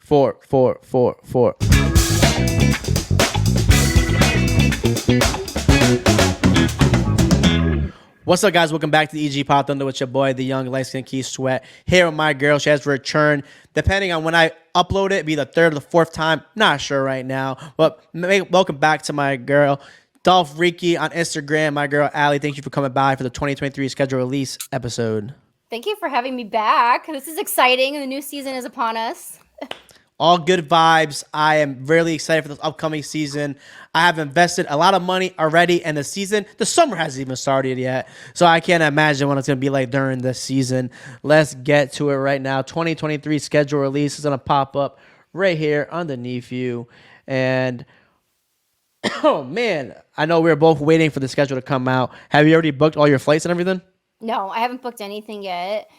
4. What's up, guys? Welcome back to the EG Pod Thunder with your boy, the young light-skinned Keith Sweat. Here with my girl. She has returned. Depending on when I upload it, be the third or the fourth time. Not sure right now. But welcome back to my girl, Dolphreaky on Instagram. My girl, Allie, thank you for coming by for the 2023 schedule release episode. Thank you for having me back. This is exciting. The new season is upon us. All good vibes. I am really excited for this upcoming season. I have invested a lot of money already in the season. The summer hasn't even started yet, so I can't imagine what it's going to be like during the season. Let's get to it right now. 2023 schedule release is going to pop up right here underneath you. And, oh, man, I know we were both waiting for the schedule to come out. Have you already booked all your flights and everything? No, I haven't booked anything yet.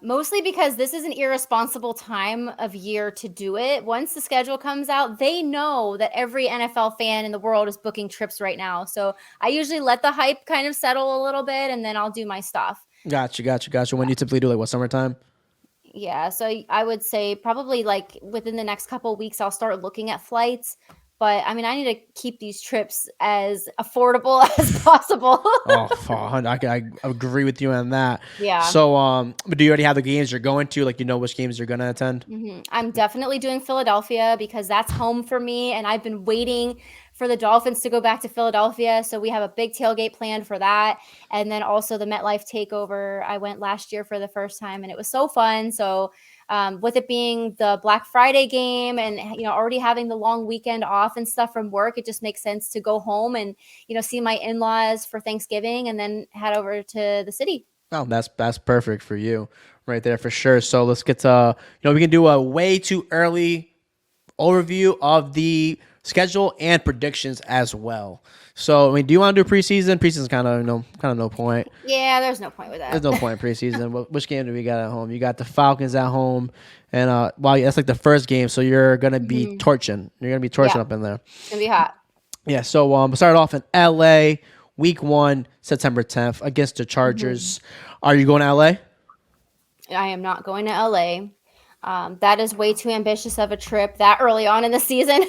Mostly because this is an irresponsible time of year to do it. Once the schedule comes out, they know that every NFL fan in the world is booking trips right now. So I usually let the hype kind of settle a little bit, and then I'll do my stuff. Gotcha. When do you typically do, like, what, summertime? Yeah, so I would say probably like within the next couple of weeks, I'll start looking at flights. But, I mean, I need to keep these trips as affordable as possible. I agree with you on that. Yeah. So, but do you already have the games you're going to? Like, you know which games you're going to attend? Mm-hmm. I'm definitely doing Philadelphia because that's home for me. And I've been waiting for the Dolphins to go back to Philadelphia. So we have a big tailgate planned for that. And then also the MetLife takeover. I went last year for the first time and it was so fun. So with it being the Black Friday game and, you know, already having the long weekend off and stuff from work, it just makes sense to go home and, you know, see my in-laws for Thanksgiving and then head over to the city. Oh, that's perfect for you right there for sure. So let's get to, we can do a way too early overview of the schedule and predictions as well. So, I mean, do you want to do preseason? Preseason's kind of no point. Yeah, there's no point with that. There's no point in preseason. Which game do we got at home? You got the Falcons at home, and that's like the first game. So you're gonna be torching. You're gonna be torching up in there. It's gonna be hot. Yeah. So we'll start off in LA, Week 1, September 10th against the Chargers. Are you going to LA? I am not going to LA. That is way too ambitious of a trip that early on in the season.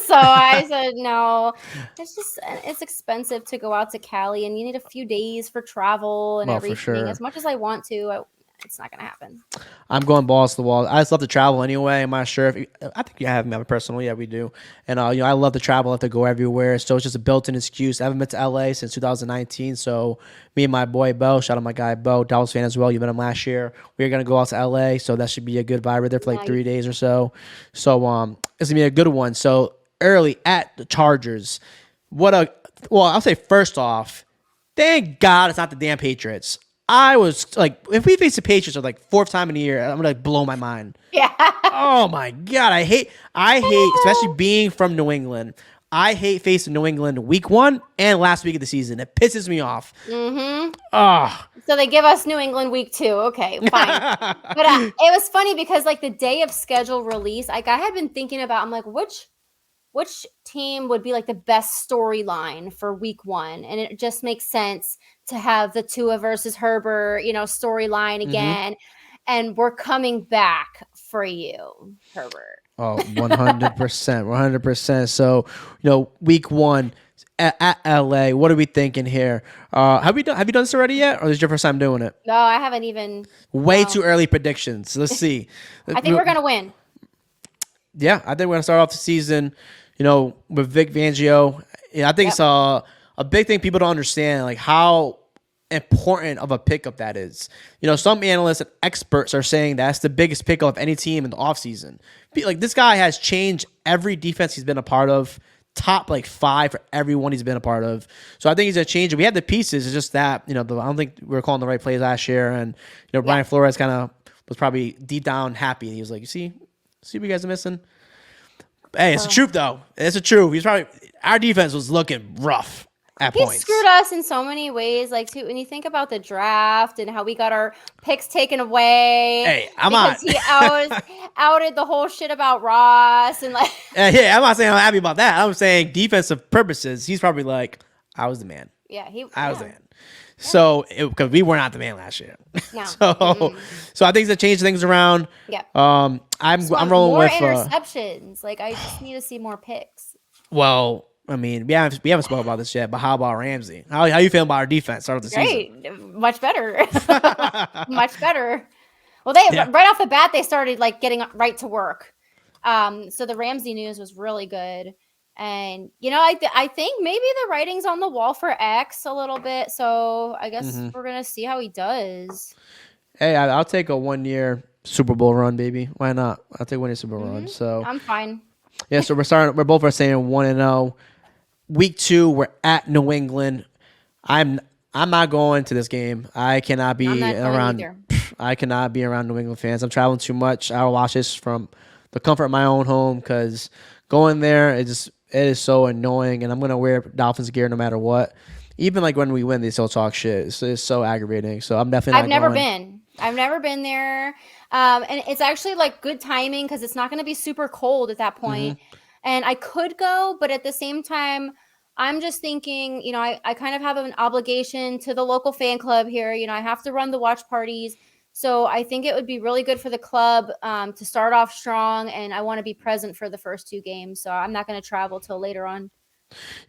So I said, no, it's expensive to go out to Cali and you need a few days for travel and everything. Sure. As much as I want to, it's not going to happen. I'm going balls to the wall. I just love to travel anyway. I'm not sure I think you have me personally. Yeah, we do. And, I love to travel. I love to go everywhere. So it's just a built-in excuse. I haven't been to LA since 2019. So me and my boy, Bo, shout out my guy, Bo, Dallas fan as well. You met him last year. We're going to go out to LA. So that should be a good vibe right there for like 3 days or so. So it's going to be a good one. So early at the Chargers. I'll say first off, thank God it's not the damn Patriots. I was like, if we face the Patriots for like fourth time in a year, I'm gonna like blow my mind. Yeah. Oh my God, I hate, especially being from New England. I hate facing New England week 1 and last week of the season. It pisses me off. Mm-hmm. Oh. So they give us New England week 2. Okay, fine. But it was funny because like the day of schedule release, like I had been thinking about, I'm like, which team would be like the best storyline for week 1? And it just makes sense to have the Tua versus Herbert, storyline again. Mm-hmm. And we're coming back for you, Herbert. Oh, 100%. 100%. So, week 1 at LA, what are we thinking here? Have you done this already yet? Or is this your first time doing it? No, I haven't even. Way too early predictions. Let's see. I think we're going to win. Yeah, I think we're going to start off the season, with Vic Fangio. I think it's a big thing people don't understand, like how important of a pickup that is. Some analysts and experts are saying that's the biggest pickup of any team in the offseason. Like, this guy has changed every defense he's been a part of, top like 5 for everyone he's been a part of. So I think he's a change. We have the pieces. It's just that, I don't think we were calling the right plays last year. And, Brian Flores kind of was probably deep down happy. And he was like, see what you guys are missing? Hey, it's the truth, though. It's the truth. Our defense was looking rough at points. He screwed us in so many ways. Like, too, when you think about the draft and how we got our picks taken away. Hey, he outed the whole shit about Ross and like. Yeah, I'm not saying I'm happy about that. I'm saying defensive purposes. He's probably like, I was the man. Yeah, I was the man. So because we were not the man last year. No. So I think to change things around. Yeah. I'm rolling more with interceptions. Like I just need to see more picks. well, I mean, we haven't spoken about this yet, but how about Ramsey? How you feeling about our defense start of the season? Great. Much better. Much better. Well, right off the bat they started like getting right to work. So the Ramsey news was really good. And I think maybe the writing's on the wall for X a little bit. So I guess we're gonna see how he does. Hey, I'll take a 1-year Super Bowl run, baby. Why not? I'll take a 1-year Super Bowl run. So I'm fine. Yeah, so we're both saying 1-0. Week 2, we're at New England. I'm not going to this game. I cannot be around. I cannot be around New England fans. I'm traveling too much. I'll watch this from the comfort of my own home because going there it is so annoying. And I'm gonna wear Dolphins gear no matter what. Even like when we win, they still talk shit. It's so aggravating. So I'm definitely. I've never been there. And it's actually like good timing because it's not going to be super cold at that point. And I could go, but at the same time, I'm just thinking, I kind of have an obligation to the local fan club here. I have to run the watch parties. So I think it would be really good for the club to start off strong. And I want to be present for the first 2 games. So I'm not going to travel till later on.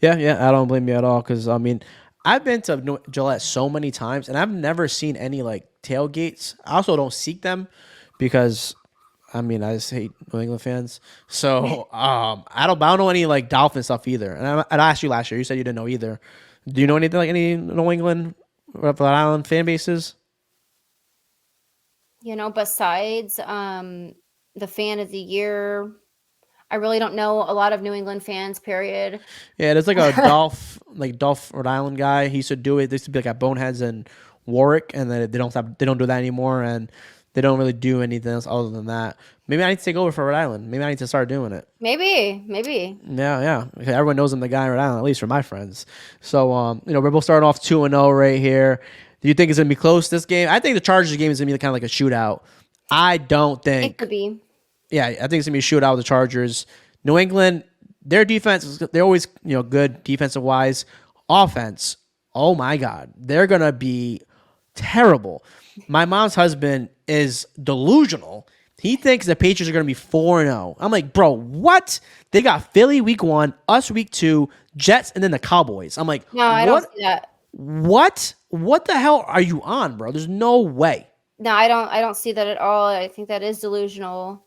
Yeah, I don't blame you at all because, I mean, I've been to Gillette so many times, and I've never seen any, like, tailgates. I also don't seek them because, I mean, I just hate New England fans. So I don't know any, like, Dolphin stuff either. And I asked you last year. You said you didn't know either. Do you know anything like any New England Rhode Island fan bases? Besides the fan of the year, I really don't know a lot of New England fans, period. Yeah, there's like a Dolph Rhode Island guy. He used to do it. They used to be like at Boneheads and Warwick, and then they don't do that anymore, and they don't really do anything else other than that. Maybe I need to take over for Rhode Island. Maybe I need to start doing it. Maybe. Yeah. Okay, everyone knows I'm the guy in Rhode Island, at least for my friends. So, we're both starting off 2-0 right here. Do you think it's gonna be close this game? I think the Chargers game is gonna be kind of like a shootout. I don't think it could be. Yeah, I think it's gonna be a shootout with the Chargers. New England, their defense, they're always good defensive wise. Offense, oh my God, they're gonna be terrible. My mom's husband is delusional. He thinks the Patriots are gonna be 4-0. I'm like, bro, what? They got Philly week 1, us week 2, Jets, and then the Cowboys. I'm like, no, I don't see that. What? What the hell are you on, bro? There's no way. No, I don't see that at all. I think that is delusional.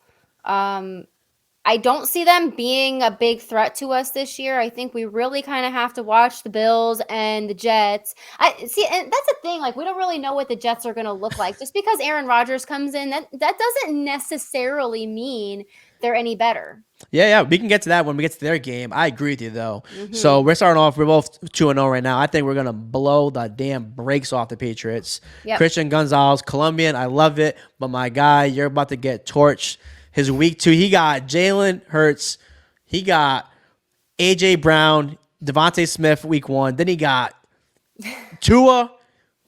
I don't see them being a big threat to us this year. I think we really kind of have to watch the Bills and the Jets. And that's the thing. Like, we don't really know what the Jets are going to look like. Just because Aaron Rodgers comes in, that doesn't necessarily mean they're any better. Yeah, we can get to that when we get to their game. I agree with you, though. So we're starting off. We're both 2-0 right now. I think we're going to blow the damn brakes off the Patriots. Yep. Christian Gonzalez, Colombian. I love it. But my guy, you're about to get torched. His week 2, he got Jalen Hurts. He got A.J. Brown, Devontae Smith week 1. Then he got Tua,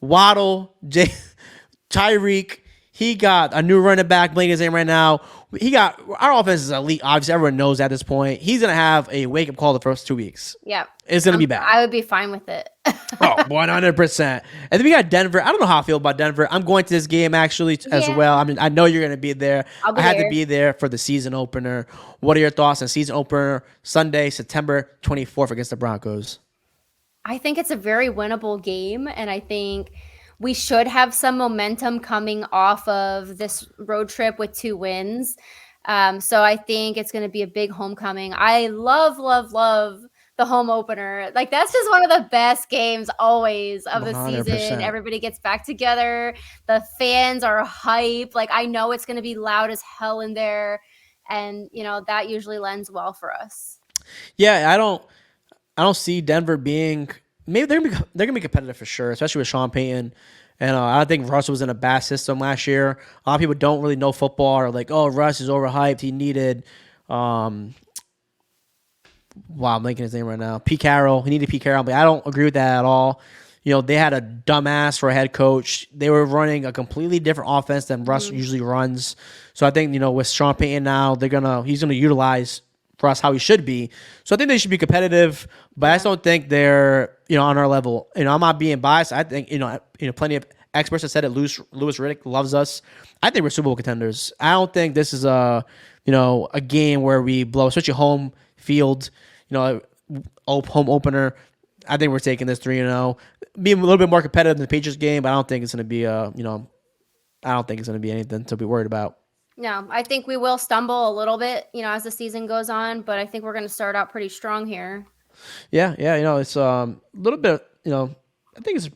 Waddle, Tyreek. He got a new running back, blanking his name right now. Our offense is elite. Obviously, everyone knows at this point. He's going to have a wake-up call the first 2 weeks. Yeah. It's going to be bad. I would be fine with it. 100%. And then we got Denver. I don't know how I feel about Denver. I'm going to this game actually as well. I mean, I know you're going to be there. I had to be there for the season opener. What are your thoughts on season opener Sunday, September 24th against the Broncos? I think it's a very winnable game, and I think we should have some momentum coming off of this road trip with 2 wins. So I think it's going to be a big homecoming. I love the home opener. Like, that's just one of the best games always of the 100%. season. Everybody gets back together. The fans are hype. Like, I know it's going to be loud as hell in there. And, that usually lends well for us. Yeah, I don't see Denver being – maybe they're gonna be competitive for sure, especially with Sean Payton. And I think Russ was in a bad system last year. A lot of people don't really know football or like, oh, Russ is overhyped. He needed I'm blanking his name right now. Pete Carroll. He needed Pete Carroll, but I don't agree with that at all. They had a dumbass for a head coach. They were running a completely different offense than Russ usually runs. So I think, with Sean Payton now, he's gonna utilize for us how we should be. So I think they should be competitive, but I just don't think they're on our level. I'm not being biased. I think plenty of experts have said it. Louis Riddick loves us. I think we're Super Bowl contenders. I don't think this is a game where we blow, especially home field, home opener. I think we're taking this 3-0, being a little bit more competitive than the Patriots game, but I don't think it's going to be I don't think it's going to be anything to be worried about. No, I think we will stumble a little bit, as the season goes on, but I think we're going to start out pretty strong here. Yeah, it's a little bit, I think it's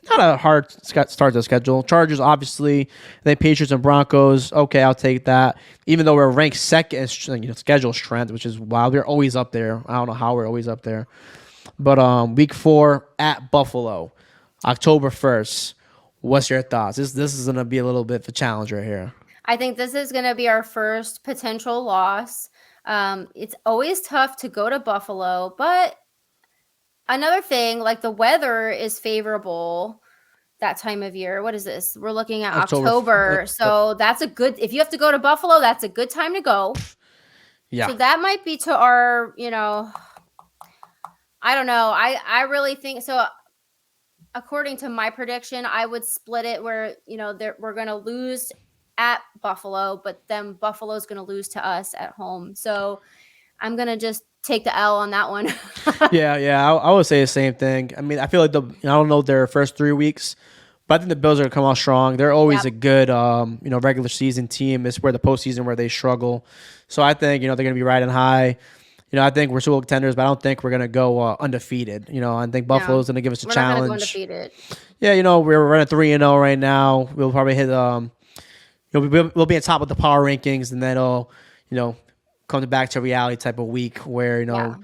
not a hard start to the schedule. Chargers, obviously, then Patriots and Broncos. Okay, I'll take that. Even though we're ranked second in schedule strength, which is wild. We're always up there. I don't know how we're always up there. But week 4 at Buffalo, October 1st. What's your thoughts? This is going to be a little bit of a challenge right here. I think this is going to be our first potential loss. It's always tough to go to Buffalo, but another thing, like the weather is favorable that time of year. What is this? We're looking at October. So that's if you have to go to Buffalo, that's a good time to go. Yeah. So that might be to our, I don't know. I really think so. According to my prediction, I would split it where, we're going to lose at Buffalo, but then Buffalo's going to lose to us at home. So I'm going to just take the L on that one. Yeah. I would say the same thing. I mean, I feel like I don't know their first 3 weeks, but I think the Bills are going to come out strong. They're always a good, regular season team. It's where the postseason where they struggle. So I think, they're going to be riding high. I think we're Super Bowl contenders, but I don't think we're going to go undefeated. I think Buffalo's going to give us a challenge. We're not going to go undefeated. Yeah, we're running 3-0 right now. We'll probably hit, we'll be on top of the power rankings, and then it'll, come back to reality type of week where,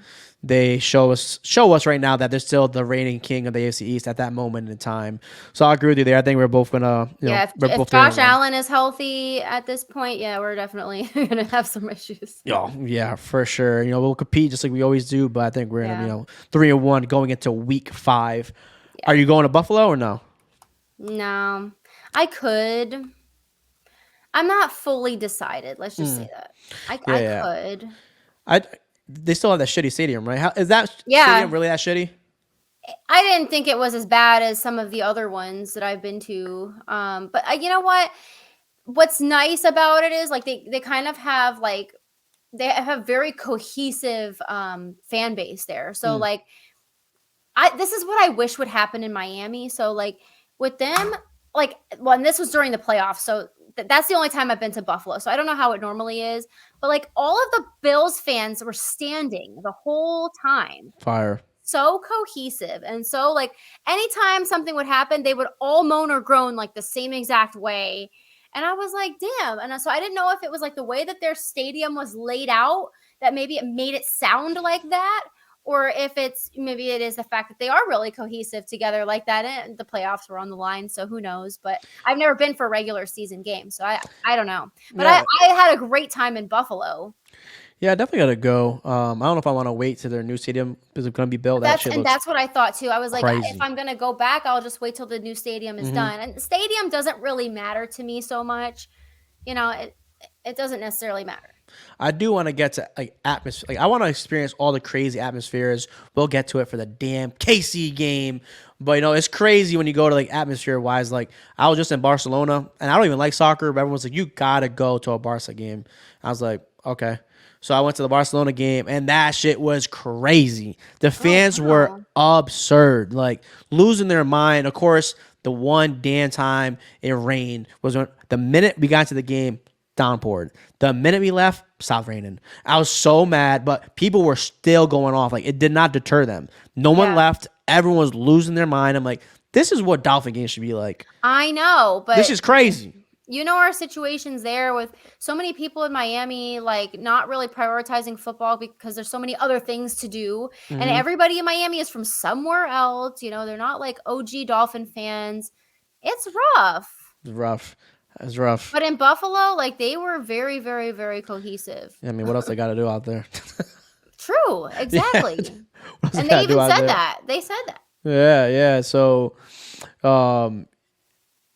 they show us right now that they're still the reigning king of the AFC East at that moment in time. So I agree with you there. I think we're both going to, if Josh Allen is healthy at this point, we're definitely going to have some issues. Yeah, for sure. We'll compete just like we always do, but I think we're going to, 3-1 going into week 5. Yeah. Are you going to Buffalo or no? No, I could. I'm not fully decided. Let's just say that. I could. They still have that shitty stadium, right? Is that stadium really that shitty? I didn't think it was as bad as some of the other ones that I've been to. But you know what? What's nice about it is like they kind of have like they have very cohesive fan base there. So like this is what I wish would happen in Miami. So like with them, and this was during the playoffs. So that's the only time I've been to Buffalo. So I don't know how it normally is, but like all of the Bills fans were standing the whole time. Fire. So cohesive. And so like anytime something would happen, they would all moan or groan like the same exact way. And I was like, damn. And so I didn't know if it was like the way that their stadium was laid out that maybe it made it sound like that, or if maybe it is the fact that they are really cohesive together like that. And the playoffs were on the line, so who knows? But I've never been for a regular season game, so I don't know. But I had a great time in Buffalo. Yeah, I definitely got to go. I don't know if I want to wait till their new stadium is going to be built. That's what I thought too. I was like, if I'm going to go back, I'll just wait till the new stadium is done. And the stadium doesn't really matter to me so much. It doesn't necessarily matter. I do want to get to like atmosphere. Like I want to experience all the crazy atmospheres. We'll get to it for the damn KC game. But it's crazy when you go to like atmosphere wise. Like I was just in Barcelona and I don't even like soccer, but everyone's like, you gotta go to a Barca game. I was like, okay. So I went to the Barcelona game and that shit was crazy. The fans were absurd, like losing their mind. Of course, the one damn time it rained was when the minute we got to the game, downpoured. The minute we left, stopped raining. I was so mad, but people were still going off. Like it did not deter them. No one left. Everyone was losing their mind. I'm like, this is what Dolphin games should be like. I know, but this is crazy. Our situation's there with so many people in Miami, like not really prioritizing football because there's so many other things to do. And everybody in Miami is from somewhere else. They're not like OG Dolphin fans. It's rough. It's rough. But in Buffalo, like they were very, very, very cohesive. I mean, what else they got to do out there? True, exactly. And they even said that. They said that. Yeah. So,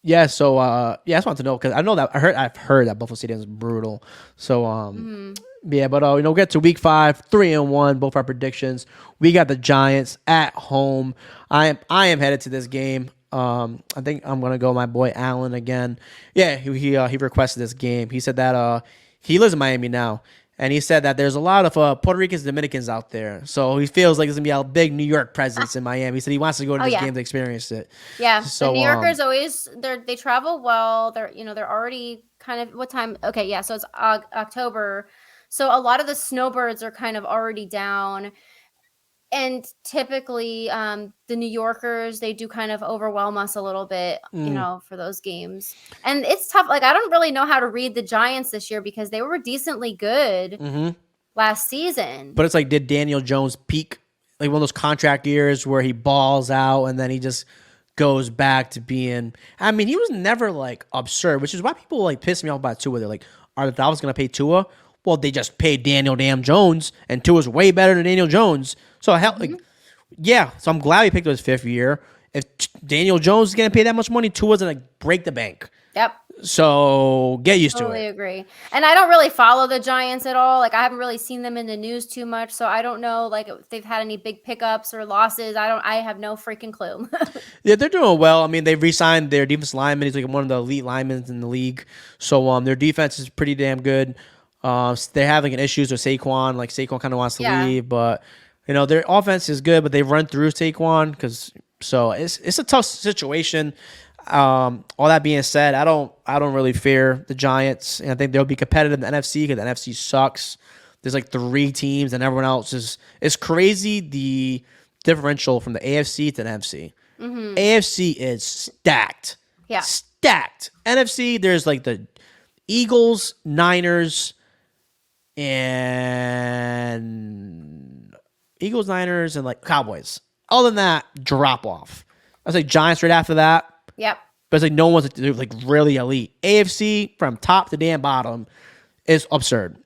Yeah, so I just want to know because I know that I've heard that Buffalo Stadium is brutal. So yeah, but we get to week 5, 3-1, both our predictions. We got the Giants at home. I am headed to this game. I think I'm gonna go my boy Allen again. Yeah, he requested this game. He said that he lives in Miami now, and he said that there's a lot of Puerto Ricans, Dominicans out there. So he feels like there's gonna be a big New York presence in Miami. He said he wants to go to Oh this yeah. game to experience it. Yeah, the So New Yorkers always they travel well. They're already kind of what time? Okay, yeah, so it's October. So a lot of the snowbirds are kind of already down. And typically the New Yorkers, they do kind of overwhelm us a little bit, for those games. And it's tough. Like I don't really know how to read the Giants this year because they were decently good last season. But it's like, did Daniel Jones peak like one of those contract years where he balls out and then he just goes back to being? I mean, he was never like absurd, which is why people like piss me off about Tua. They're like, are the Dolphins going to pay Tua? Well, they just paid Daniel damn Jones, and Tua's way better than Daniel Jones. So yeah. So I'm glad he picked up his 5th year. If Daniel Jones is going to pay that much money, Tua's going to break the bank. Yep. So get used to Totally it. agree. And I don't really follow the Giants at all. Like I haven't really seen them in the news too much, so I don't know like if they've had any big pickups or losses. I have no freaking clue. Yeah, they're doing well. I mean, they've re-signed their defense lineman. He's like one of the elite linemen in the league. So their defense is pretty damn good. They're having issues with Saquon. Like Saquon kind of wants to leave, but their offense is good. But they run through Saquon so it's a tough situation. All that being said, I don't really fear the Giants, and I think they'll be competitive in the NFC because the NFC sucks. There's like 3 teams, and everyone else is. It's crazy the differential from the AFC to the NFC. AFC is stacked. Yeah. Stacked. NFC, there's like the Eagles, Niners, and like Cowboys. Other than that, drop off. I was like Giants right after that. Yep. But it's like no one's like really elite. AFC from top to damn bottom is absurd.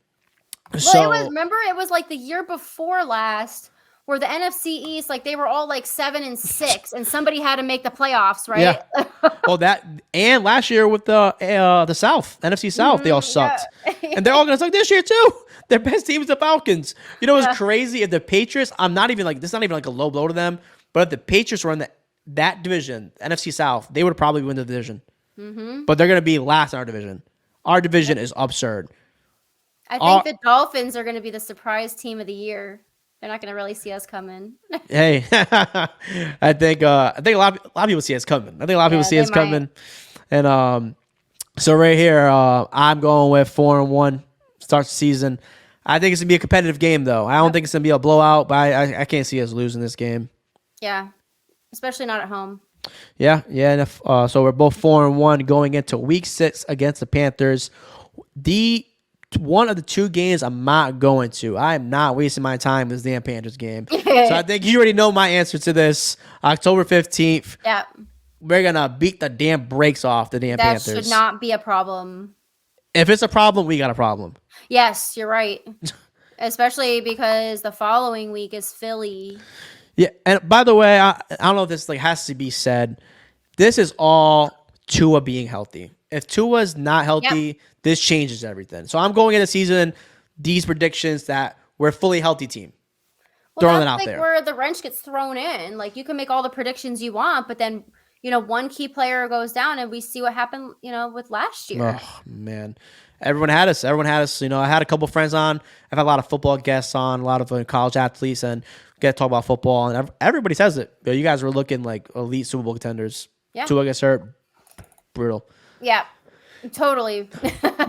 Well, it was like the year before last where the NFC East, like they were all like 7-6 and somebody had to make the playoffs, right? Yeah. Well, that and last year with the South, NFC South, they all sucked. Yeah. And they're all gonna suck this year too. Their best team is the Falcons. It's crazy if the Patriots, this is not even like a low blow to them, but if the Patriots were in that division, NFC South, they would probably win the division. But they're gonna be last in our division. Our division is absurd. I think the Dolphins are going to be the surprise team of the year. They're not going to really see us coming. Hey, I think a lot of people see us coming. I think a lot of people see us coming. And so right here, I'm going with 4-1 start the season. I think it's gonna be a competitive game though. I don't think it's gonna be a blowout, but I can't see us losing this game. Yeah, especially not at home. Yeah. And so we're both 4-1 going into week 6 against the Panthers. One of the 2 games I'm not going to. I am not wasting my time with this damn Panthers game. So I think you already know my answer to this. October 15th. Yeah. We're going to beat the damn brakes off the damn Panthers. That should not be a problem. If it's a problem, we got a problem. Yes, you're right. Especially because the following week is Philly. Yeah, and by the way, I don't know if this has to be said. This is all Tua being healthy. If Tua's not healthy, this changes everything. So I'm going into the season, these predictions that we're a fully healthy team. Well, throwing it out there. Where the wrench gets thrown in. Like you can make all the predictions you want, but then one key player goes down, and we see what happened. With last year. Oh man, everyone had us. I had a couple friends on. I've had a lot of football guests on, a lot of college athletes, and get to talk about football. And everybody says it. You guys were looking like elite Super Bowl contenders. Yeah. Tua gets hurt, brutal. Yeah. Totally.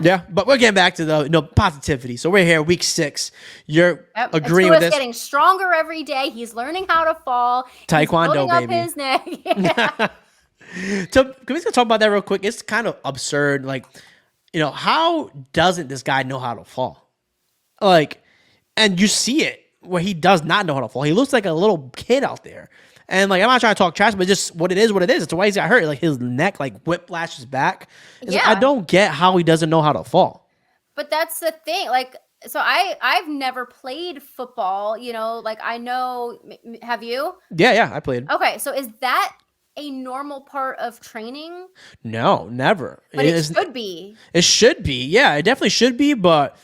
Yeah, but we're getting back to the positivity. So we're here, week 6. You're agreeing with this. He's getting stronger every day. He's learning how to fall. Taekwondo, He's baby. Up his neck. Yeah. So can we talk about that real quick? It's kind of absurd. Like, how doesn't this guy know how to fall? Like, and you see it where he does not know how to fall. He looks like a little kid out there. And like, I'm not trying to talk trash, but just what it is, what it is. It's why he's got hurt. Like his neck, like whiplashes back. Like, I don't get how he doesn't know how to fall. But that's the thing. Like, so I've never played football. Like I know. Have you? Yeah, I played. Okay, so is that a normal part of training, No, never. but it should be. It should be. Yeah, it definitely should be. But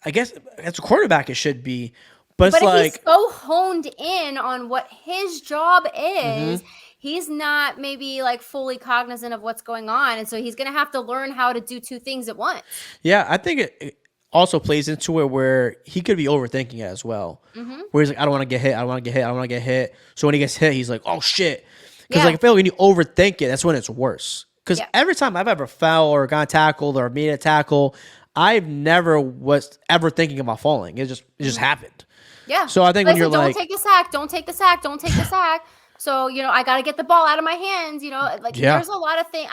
I guess as a quarterback, it should be. But it's But if like, he's so honed in on what his job mm-hmm. is, he's not maybe like fully cognizant of what's going on. And so he's going to have to learn how to do two things at once. Yeah, I think it also plays into it where he could be overthinking it as well. Mm-hmm. Where he's like, I don't want to get hit. I don't want to get hit. I don't want to get hit. So when he gets hit, he's like, oh shit. Because Yeah. like I feel like when you overthink it, that's when it's worse. Because Yeah. every time I've ever fell or gotten tackled or made a tackle, I've never was ever thinking about falling. It just happened. Yeah. So I think when you're like, don't take the sack, don't take the sack, don't take the sack. So, you know, I got to get the ball out of my hands. You know, like Yeah. there's a lot of things.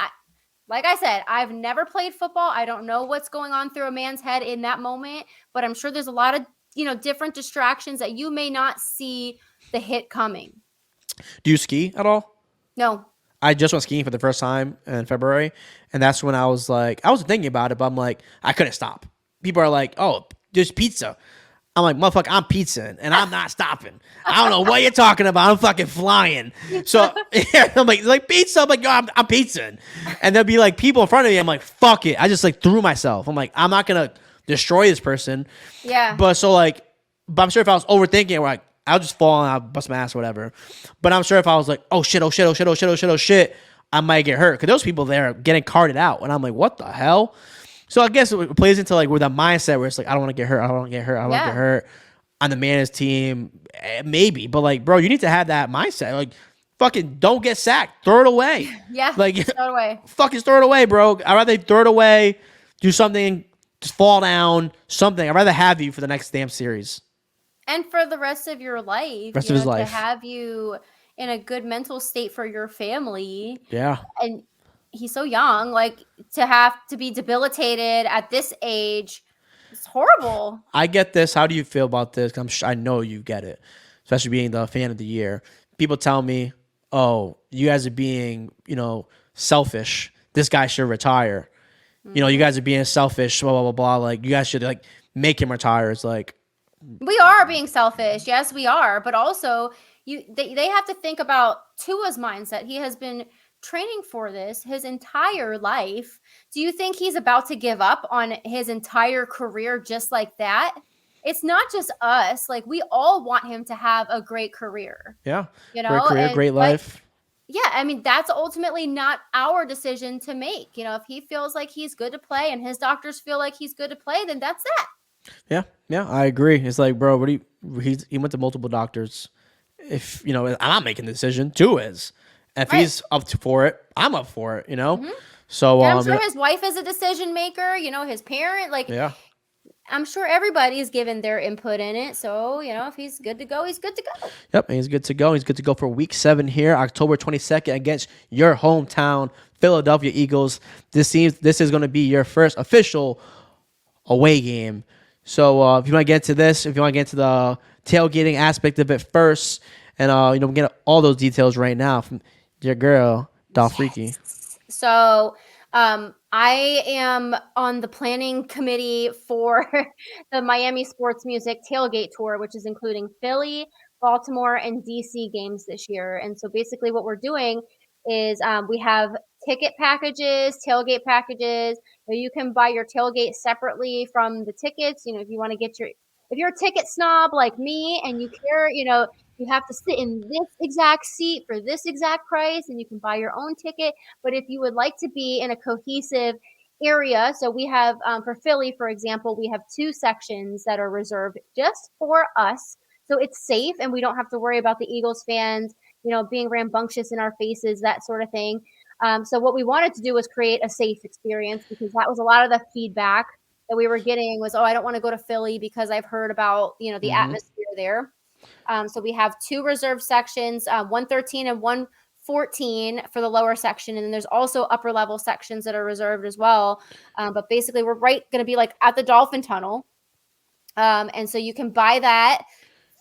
Like I said, I've never played football. I don't know what's going on through a man's head in that moment, but I'm sure there's a lot of, you know, different distractions that you may not see the hit coming. do you ski at all? No. I just went skiing for the first time in February, and that's when I was like, I was thinking about it, but I'm like, I couldn't stop. People are like, oh, there's pizza. I'm like, motherfucker, I'm pizza, and I'm not stopping. I don't know what you're talking about. I'm fucking flying. So yeah, I'm like pizza. I'm like, yo, I'm pizza. And there'll be like people in front of me. I'm like, fuck it. I just like threw myself. I'm like, I'm not gonna destroy this person. Yeah. But I'm sure if I was overthinking, like I'll just fall and I'll bust my ass or whatever. But I'm sure if I was like, oh shit, I might get hurt. Because those people there are getting carted out. And I'm like, what the hell? So I guess it plays into like with that mindset where it's like, I don't want to get hurt. I don't want to get hurt. I don't want to get hurt. On the man's team, maybe. But like, bro, you need to have that mindset. Like, fucking don't get sacked. Throw it away. Yeah. Like, throw it away. Fucking throw it away, bro. I'd rather throw it away, do something, just fall down, something. I'd rather have you for the next damn series. And for the rest of your life. Rest of his life. To have you in a good mental state for your family. Yeah. And he's so young, like to have to be debilitated at this age, it's horrible. I get this. How do you feel about this? I know you get it, especially being the fan of the year. People tell me, "Oh, you guys are being, selfish. This guy should retire. Mm-hmm. You guys are being selfish. Blah blah blah blah. Like you guys should like make him retire." It's like we are being selfish. Yes, we are. But also, they have to think about Tua's mindset. He has been training for this his entire life. Do you think he's about to give up on his entire career just like that? It's not just us. Like we all want him to have a great career. Yeah. Great career, great life. Yeah, I mean, that's ultimately not our decision to make. If he feels like he's good to play and his doctors feel like he's good to play, then that's that. Yeah, I agree. It's like, bro, he went to multiple doctors. If, I'm not making the decision, Tua is. If he's up for it, I'm up for it, Mm-hmm. So I'm sure his wife is a decision maker, his parent, I'm sure everybody's given their input in it. So, if he's good to go, he's good to go. Yep, he's good to go. He's good to go for week 7 here, October 22nd against your hometown Philadelphia Eagles. This is going to be your first official away game. So, if you want to get into this, if you want to get into the tailgating aspect of it first, and we get all those details right now from your girl, Dolphreaky. Yes. So, I am on the planning committee for the Miami Sports Music Tailgate Tour, which is including Philly, Baltimore, and DC games this year. And so basically what we're doing is we have ticket packages, tailgate packages. You can buy your tailgate separately from the tickets. If you want to if you're a ticket snob like me and you care, you have to sit in this exact seat for this exact price, and you can buy your own ticket. But if you would like to be in a cohesive area, so we have, for Philly, for example, we have 2 sections that are reserved just for us. So it's safe, and we don't have to worry about the Eagles fans, being rambunctious in our faces, that sort of thing. So what we wanted to do was create a safe experience, because that was a lot of the feedback that we were getting was, I don't want to go to Philly because I've heard about, the atmosphere there. So we have 2 reserved sections, 113 and 114 for the lower section. And then there's also upper level sections that are reserved as well. But basically we're going to be like at the Dolphin Tunnel. And so you can buy that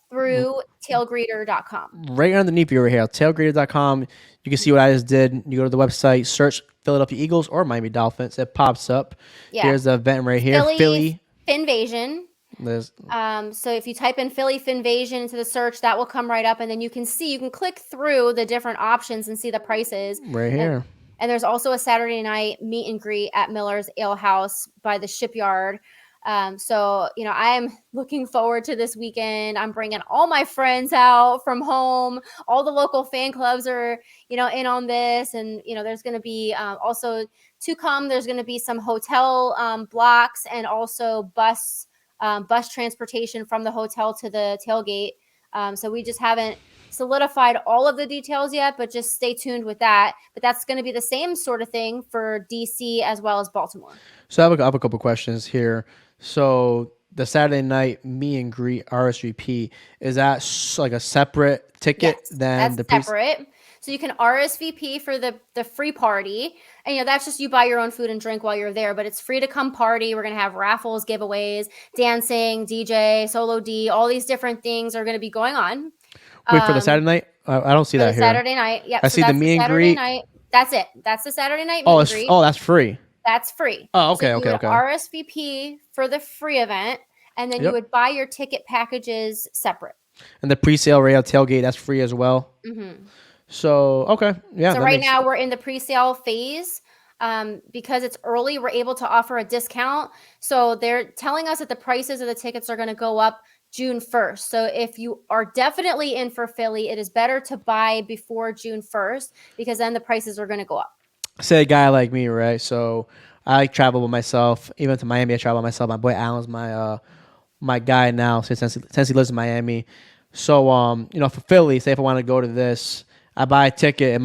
through tailgater.com. Right underneath you over here, tailgater.com. You can see what I just did. You go to the website, search Philadelphia Eagles or Miami Dolphins. It pops up. Yeah. Here's the event right here. Philly Finvasion. So if you type in Philly Finvasion into the search, that will come right up, and then you can click through the different options and see the prices. Right And, here. and there's also a Saturday night meet and greet at Miller's Ale House by the shipyard. So, I'm looking forward to this weekend. I'm bringing all my friends out from home. All the local fan clubs are, in on this. And, there's going to be also to come, there's going to be some hotel blocks and also bus transportation from the hotel to the tailgate. So we just haven't solidified all of the details yet, but just stay tuned with that. But that's going to be the same sort of thing for DC as well as Baltimore. So I have a couple questions here. So the Saturday night meet and greet RSVP, is that like a separate ticket than that's separate. So you can RSVP for the free party, and that's just you buy your own food and drink while you're there, but it's free to come party. We're gonna have raffles, giveaways, dancing, DJ, solo D, all these different things are gonna be going on. Wait, for the Saturday night? I don't see that here. Saturday night, yep. I see the meet and Saturday greet. Night. That's it. That's the Saturday night meet and greet. That's free. That's free. Oh, okay, so you okay. RSVP for the free event, and then you would buy your ticket packages separate. And the pre-sale rail tailgate, that's free as well. Mm-hmm. So, okay. Yeah. So right now we're in the pre-sale phase. Because it's early, we're able to offer a discount. So they're telling us that the prices of the tickets are going to go up June 1st. So if you are definitely in for Philly, it is better to buy before June 1st because then the prices are going to go up. Say a guy like me, right? So I travel with myself. Even to Miami, I travel with myself. My boy Alan's my guy now since he lives in Miami. So for Philly, say if I want to go to this, I buy a ticket.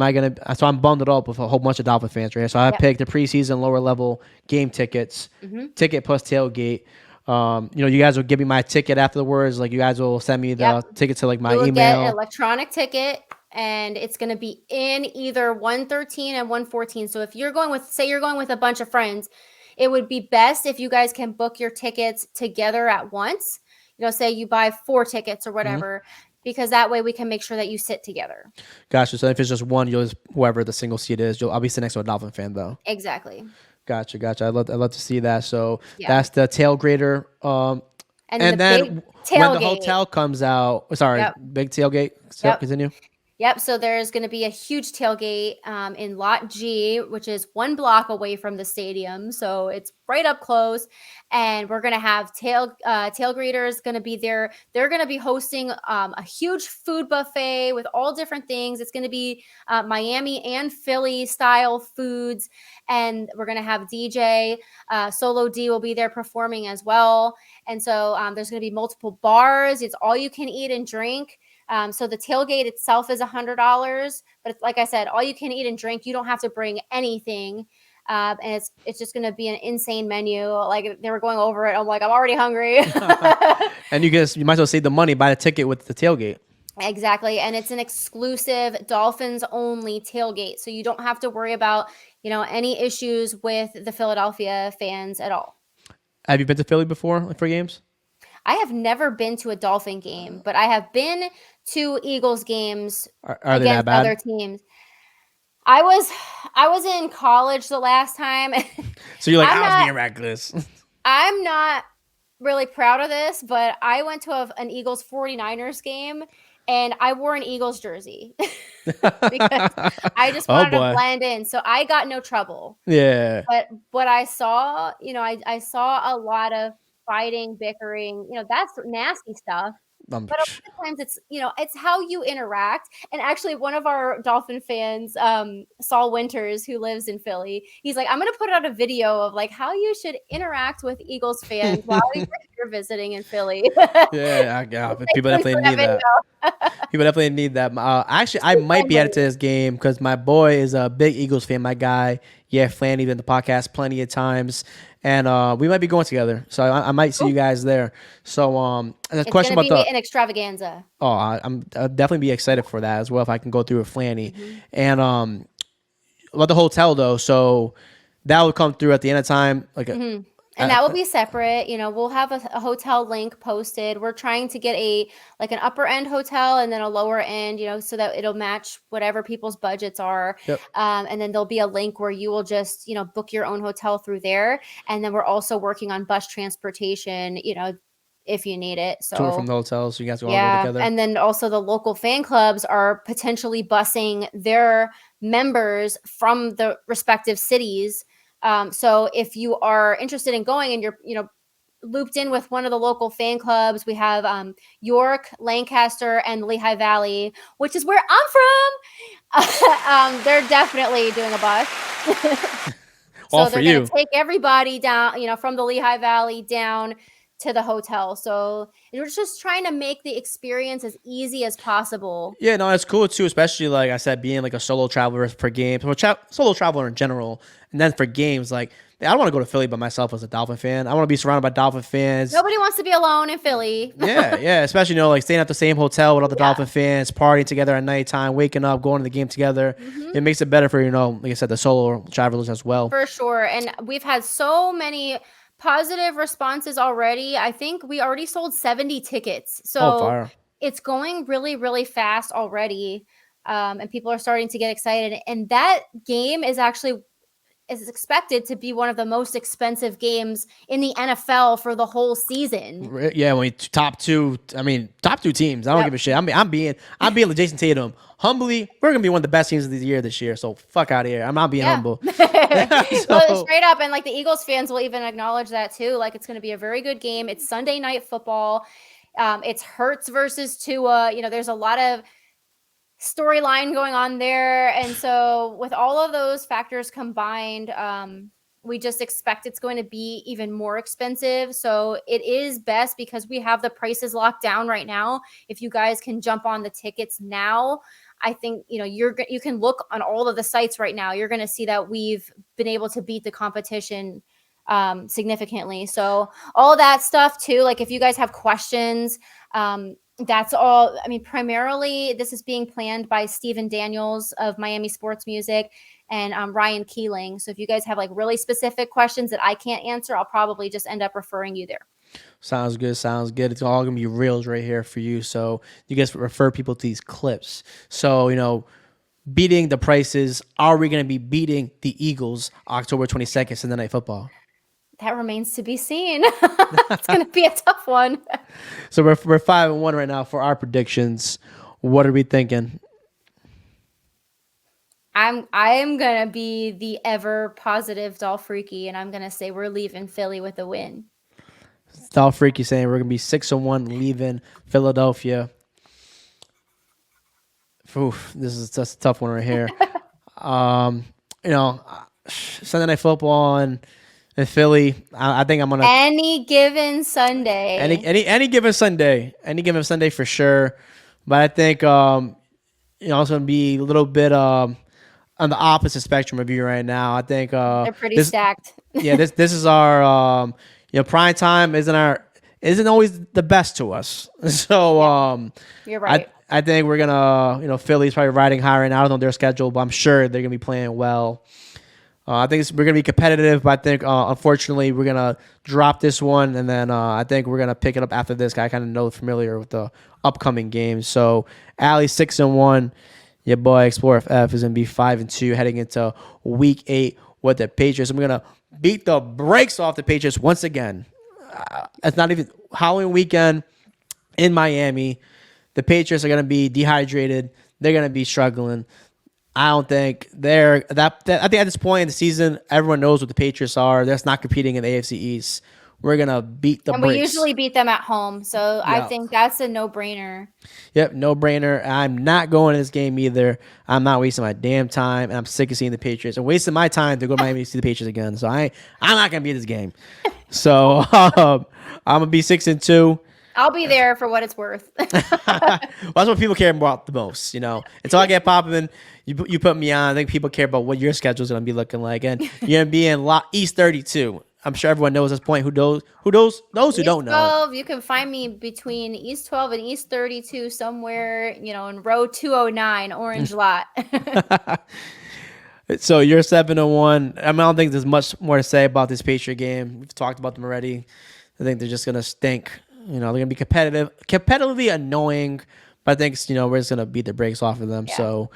So I'm bundled up with a whole bunch of Dolphin fans right here. So I picked the preseason lower level game tickets, ticket plus tailgate. You guys will give me my ticket afterwards. Like you guys will send me the ticket to like my email. Get an electronic ticket, and it's going to be in either 113 and 114. So if you're going with a bunch of friends, it would be best if you guys can book your tickets together at once. Say you buy 4 tickets or whatever, because that way we can make sure that you sit together. Gotcha. So if it's just one, whoever the single seat is, I'll be sitting next to a Dolphin fan though. Exactly. Gotcha. I'd love to see that. So that's the tailgater. And then when the hotel comes out, big tailgate. Continue. Yep. So there's going to be a huge tailgate in Lot G, which is 1 block away from the stadium. So it's right up close. And we're going to have tail greeters going to be there. They're going to be hosting a huge food buffet with all different things. It's going to be Miami and Philly style foods. And we're going to have DJ. Solo D will be there performing as well. And so there's going to be multiple bars. It's all you can eat and drink. So the tailgate itself is $100, but like I said, all you can eat and drink. You don't have to bring anything. And it's just going to be an insane menu. Like they were going over it. I'm like, I'm already hungry. And you might as well save the money, buy the ticket with the tailgate. Exactly. And it's an exclusive Dolphins only tailgate. So you don't have to worry about, any issues with the Philadelphia fans at all. Have you been to Philly before for games? I have never been to a Dolphin game, but I have been to Eagles games against other teams. I was in college the last time. So you're like, I was being reckless. I'm not really proud of this, but I went to an Eagles 49ers game and I wore an Eagles jersey because I just wanted to blend in. So I got no trouble. Yeah. But what I saw, I saw a lot of fighting, bickering, that's nasty stuff. But a lot of times it's how you interact. And actually one of our Dolphin fans, Saul Winters, who lives in Philly, he's like, I'm going to put out a video of like how you should interact with Eagles fans while you're visiting in Philly. Yeah. People definitely need that. People definitely need that. Actually, I might be headed to this game because my boy is a big Eagles fan. My guy, Flanny, been in the podcast plenty of times. And we might be going together, so I might see you guys there. So, the question about an extravaganza. Oh, I'll definitely be excited for that as well if I can go through with Flanny. And about the hotel though, so that will come through at the end of time, like. And that will be separate. We'll have a hotel link posted. We're trying to get an upper end hotel and then a lower end, so that it'll match whatever people's budgets are. Yep. And then there'll be a link where you will just, book your own hotel through there. And then we're also working on bus transportation, if you need it. Tour from So the hotel, so you guys can all go yeah, together. and then also the local fan clubs are potentially busing their members from the respective cities. So if you are interested in going and you're, looped in with one of the local fan clubs, we have York, Lancaster, and Lehigh Valley, which is where I'm from. They're definitely doing a bus. All So for they're going you. to take everybody down, from the Lehigh Valley down to the hotel. So we're just trying to make the experience as easy as possible. Yeah, no, it's cool too, especially like I said, being like a solo traveler for games, or solo traveler in general, and then for games, like I don't want to go to Philly by myself as a Dolphin fan. I want to be surrounded by Dolphin fans. Nobody wants to be alone in Philly. Yeah, especially like staying at the same hotel with other Yeah. Dolphin fans, partying together at nighttime, waking up, going to the game together. Mhm. It makes it better for like I said, the solo travelers as well. For sure. And we've had so many positive responses already. I think we already sold 70 tickets. Oh, So fire! it's going really, really fast already. And people are starting to get excited. And that game is expected to be one of the most expensive games in the NFL for the whole season. Yeah, when top two teams. I don't Yep. give a shit. I'm being like Jason Tatum. Humbly, we're gonna be one of the best teams of the year this year. So fuck out of here. I'm not being humble. Well, straight up, and like the Eagles fans will even acknowledge that too. Like it's going to be a very good game. It's Sunday night football. It's Hurts versus Tua. There's a lot of storyline going on there, and so with all of those factors combined, we just expect it's going to be even more expensive. So it is best because we have the prices locked down right now. If you guys can jump on the tickets now, I think you can look on all of the sites right now. You're going to see that we've been able to beat the competition significantly. So all that stuff too. Like if you guys have questions, that's all. I mean, primarily this is being planned by Steven Daniels of Miami Sports Music and Ryan Keeling. So if you guys have like really specific questions that I can't answer, I'll probably just end up referring you there. Sounds good. It's all gonna be reels right here for you. So you guys refer people to these clips. So beating the prices. Are we gonna be beating the Eagles October 22nd Sunday Night Football? That remains to be seen. It's going to be a tough one. So we're 5-1 right now for our predictions. What are we thinking? I am going to be the ever positive Dolphreaky, and I'm going to say we're leaving Philly with a win. Dolphreaky saying we're gonna be 6-1 leaving Philadelphia. Oof, this is just a tough one right here. Sunday Night Football and Philly. I think I'm gonna any given Sunday. Any given Sunday for sure. But I think it's gonna be a little bit on the opposite spectrum of you right now. I think they're pretty stacked. Yeah, this is our prime time isn't always the best to us. So you're right. I think we're gonna Philly's probably riding high right now. I don't know their schedule, but I'm sure they're gonna be playing well. I think we're going to be competitive, but I think, unfortunately, we're going to drop this one, and then I think we're going to pick it up after this. I kind of know familiar with the upcoming games. So, Allie 6-1. Your boy Explorer F is going to be 5-2 heading into Week 8 with the Patriots. I'm going to beat the brakes off the Patriots once again. It's not even Halloween weekend in Miami. The Patriots are going to be dehydrated. They're going to be struggling. I don't think they're that. I think at this point in the season, everyone knows what the Patriots are. They're not competing in the AFC East. We're gonna beat the. And brakes. we usually beat them at home, so I think that's a no-brainer. Yep, no-brainer. I'm not going to this game either. I'm not wasting my damn time, and I'm sick of seeing the Patriots. I'm wasting my time to go to Miami to see the Patriots again. So I'm not gonna be in this game. So I'm gonna be 6-2. I'll be there for what it's worth. Well, that's what people care about the most, Until I get popping, you put me on. I think people care about what your schedule is going to be looking like, and you're going to be in East 32. I'm sure everyone knows this point. Who don't know. You can find me between East 12 and East 32 somewhere, in row 209, Orange Lot. So you're 7-1. I don't think there's much more to say about this Patriot game. We've talked about them already. I think they're just going to stink. They're going to be competitively annoying, but I think, we're just going to beat the brakes off of them. Yeah. So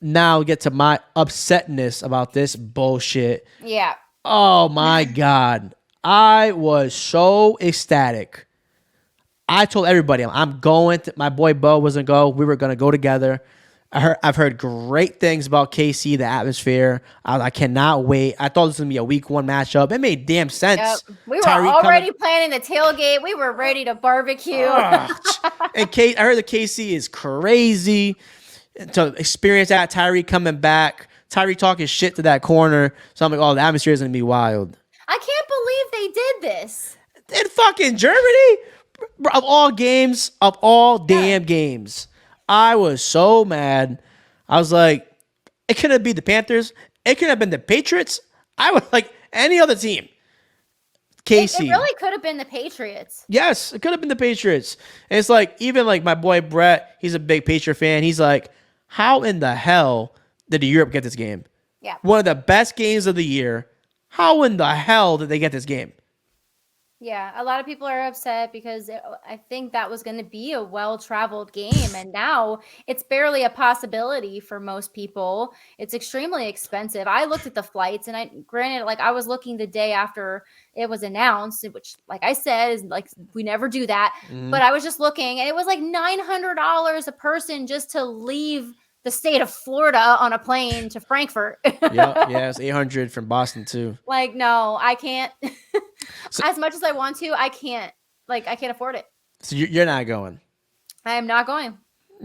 now get to my upsetness about this bullshit. Yeah. Oh, my God. I was so ecstatic I told everybody I'm going. My boy Bo wasn't go. We were gonna go together. I've heard great things about KC, the atmosphere. I cannot wait. I thought this was gonna be a week 1 matchup. It made damn Yep. sense. We were Tyreek already coming. planning the tailgate. We were ready to barbecue. And I heard the KC is crazy to experience that. Tyreek coming back. Tyreek talking shit to that corner. So I'm like, oh, the atmosphere is gonna be wild. I can't believe they did this. In fucking Germany, of all games, of all damn games, I was so mad. I was like, it could have been the Panthers. It could have been the Patriots. I was like any other team. KC. It really could have been the Patriots. Yes, it could have been the Patriots. And it's like, even like my boy Brett, he's a big Patriot fan. He's like, how in the hell did Europe get this game? Yeah. One of the best games of the year. How in the hell did they get this game? Yeah, a lot of people are upset because I think that was going to be a well-traveled game, and now it's barely a possibility for most people. It's extremely expensive. I looked at the flights, and granted, like I was looking the day after it was announced, which, like I said, is like we never do that. But I was just looking, and it was like $900 a person just to leave the state of Florida on a plane to Frankfurt. Yeah, it's 800 from Boston too. Like, no, I can't. As much as I want to, I can't. Like, I can't afford it. So you're not going. I am not going.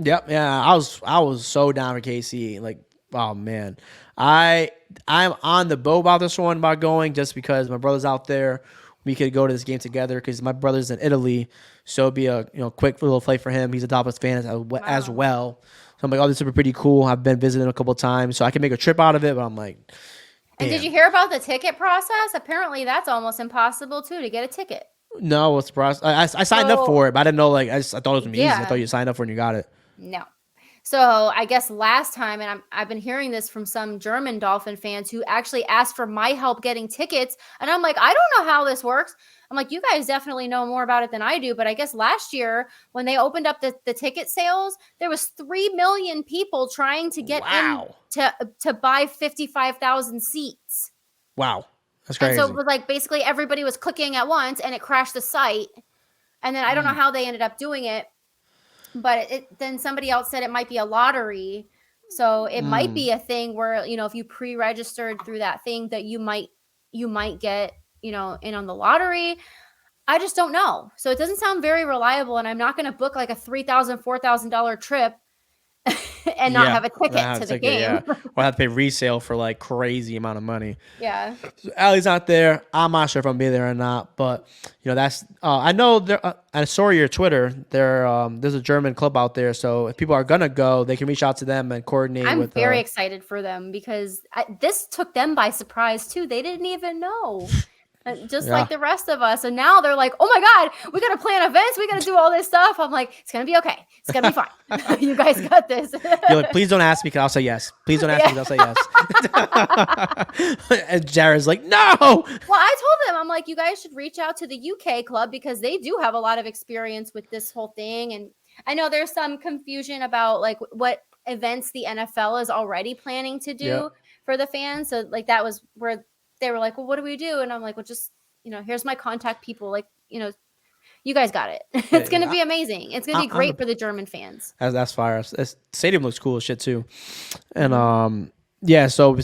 Yep. Yeah, I was so down with KC. Like, oh man, I'm on the boat about this one about going just because my brother's out there. We could go to this game together because my brother's in Italy, so it'd be a quick little flight for him. He's a Dolphins fan as well. So I'm like, oh, this would be pretty cool. I've been visiting a couple of times, so I can make a trip out of it. But I'm like, and did you hear about the ticket process? Apparently, that's almost impossible too to get a ticket. No, what's the process? I signed up for it, but I didn't know. Like, I thought it was gonna be easy. I thought you signed up for it and you got it. No. So I guess last time, and I've been hearing this from some German Dolphin fans who actually asked for my help getting tickets. And I'm like, I don't know how this works. I'm like, you guys definitely know more about it than I do. But I guess last year when they opened up the ticket sales, there was 3 million people trying to get in to buy 55,000 seats. Wow. That's crazy. And so it was like basically everybody was clicking at once and it crashed the site. And then I don't know how they ended up doing it. But then somebody else said it might be a lottery. So it might be a thing where, if you pre-registered through that thing that you might get, in on the lottery. I just don't know. So it doesn't sound very reliable. And I'm not going to book like a $3,000, $4,000 trip and not have a ticket to the game. Yeah. Or have to pay resale for like crazy amount of money. Yeah. So Allie's not there. I'm not sure if I'm gonna be there or not, but that's. I know there. I saw your Twitter. There's a German club out there, so if people are gonna go, they can reach out to them and coordinate. I'm very excited for them because this took them by surprise too. They didn't even know. Just like the rest of us. And now they're like, oh my God, we got to plan events. We got to do all this stuff. I'm like, it's going to be okay. It's going to be fine. You guys got this. You're like, please don't ask me because I'll say yes. Please don't ask me because I'll say yes. And Jared's like, no. Well, I told them, I'm like, you guys should reach out to the UK club because they do have a lot of experience with this whole thing. And I know there's some confusion about like what events the NFL is already planning to do for the fans. So like that was where they were like, well, what do we do? And I'm like, well, just, here's my contact people. Like, you guys got it. It's going to be amazing. It's going to be great for the German fans. That's fire. Stadium looks cool as shit too. And, so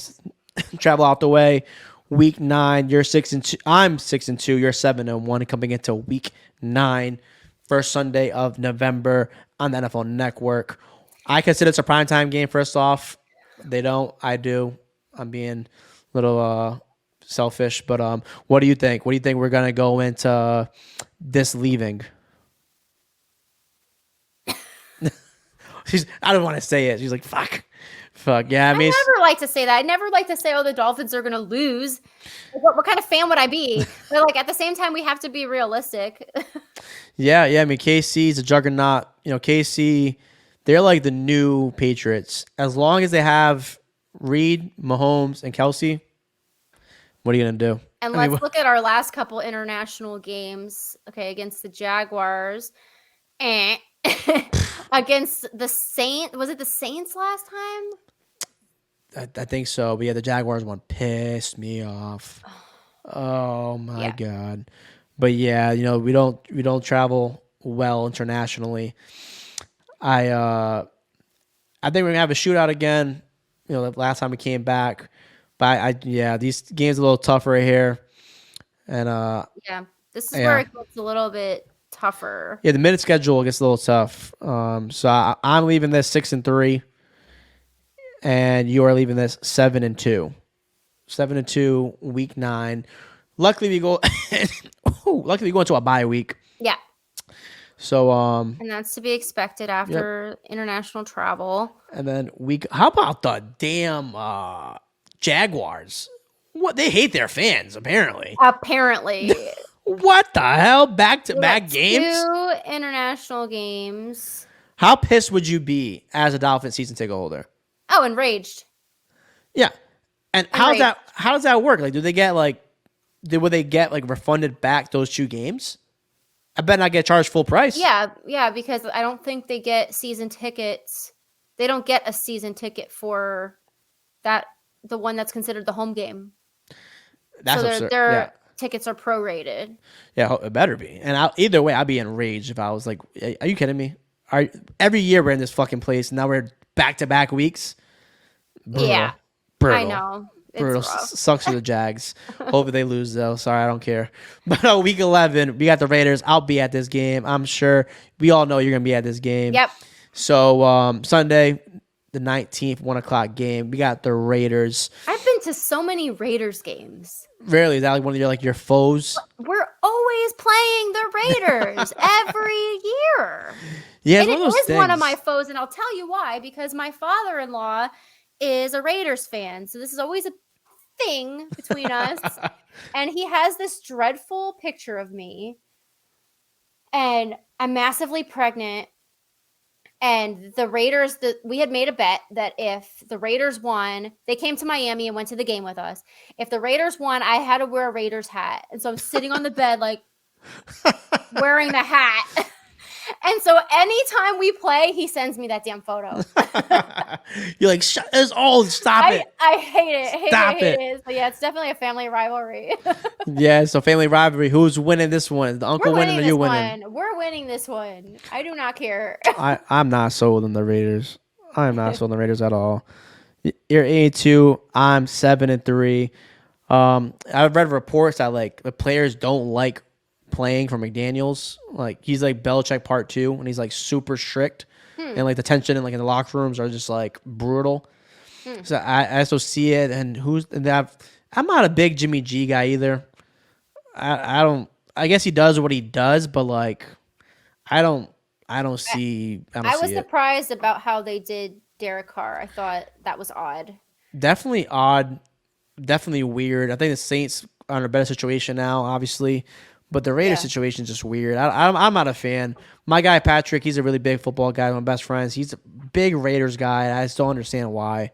travel out the way. Week 9, you're 6-2. I'm 6-2. You're 7-1 coming into week 9, first Sunday of November on the NFL Network. I consider it's a primetime game. First off, they don't. I do. I'm being a little, selfish, but what do you think? What do you think we're gonna go into this leaving? I don't want to say it. She's like, fuck. Yeah, I never like to say that. I never like to say, oh, the Dolphins are gonna lose. What kind of fan would I be? But like at the same time, we have to be realistic. Yeah. I mean, KC's a juggernaut. KC, they're like the new Patriots. As long as they have Reed, Mahomes, and Kelsey. What are you going to do? And let's look at our last couple international games. Okay, against the Jaguars. Against the Saints. Was it the Saints last time? I think so. But yeah, the Jaguars one pissed me off. Oh, my God. But yeah, we don't travel well internationally. I think we're gonna have a shootout again. You know, the last time we came back, but these games are a little tougher right here, and Yeah, this is where it gets a little bit tougher. Yeah, the minute schedule gets a little tough. So I'm leaving this 6-3, and you are leaving this 7-2. 7-2, week 9. Luckily, we go. Luckily, we go into a bye week. Yeah. So and that's to be expected after international travel. And then how about the damn Jaguars? What, they hate their fans apparently. What the hell? Back-to-back games? 2 international games. How pissed would you be as a Dolphins season ticket holder? Oh, enraged. Yeah. And how does that work? Like, would they get refunded back those 2 games? I bet not get charged full price. Yeah, because I don't think they get season tickets. They don't get a season ticket for the one that's considered the home game. That's so absurd. Their tickets are prorated. Yeah, it better be. And either way, I'd be enraged if I was like, "Are you kidding me? Every year we're in this fucking place, and now we're back-to-back weeks." Brutal. Yeah, brutal. I know. Brutal. Sucks for the Jags. Hopefully they lose though. Sorry, I don't care. But week 11, we got the Raiders. I'll be at this game. I'm sure we all know you're gonna be at this game. Yep. So Sunday, the 19th, 1:00 game. We got the Raiders. I've been to so many Raiders games. Really? Is that like one of your foes? We're always playing the Raiders every year. Yeah, and it is one of my foes, and I'll tell you why. Because my father-in-law is a Raiders fan, so this is always a thing between us. And he has this dreadful picture of me, and I'm massively pregnant. And the Raiders, we had made a bet that if the Raiders won, they came to Miami and went to the game with us. If the Raiders won, I had to wear a Raiders hat. And so I'm sitting on the bed, like, wearing the hat. And so anytime we play, he sends me that damn photo. You're like, stop it. I hate it. Stop it. So yeah, it's definitely a family rivalry. Yeah, so family rivalry. Who's winning this one? The uncle winning or you winning? We're winning this one. I do not care. I'm not sold on the Raiders. I'm not sold on the Raiders at all. You're 8-2. I'm 7-3. I've read reports that like the players don't like playing for McDaniels. Like he's like Belichick part 2, and he's like super strict, and like the tension in the locker rooms are just like brutal. So I also see it, and I'm not a big Jimmy G guy either. I guess he does what he does, but like I don't see. I was surprised about how they did Derek Carr. I thought that was odd. Definitely odd. Definitely weird. I think the Saints are in a better situation now, obviously. But the Raiders situation is just weird. I'm not a fan. My guy Patrick, he's a really big football guy. One of my best friends. He's a big Raiders guy. I just don't understand why.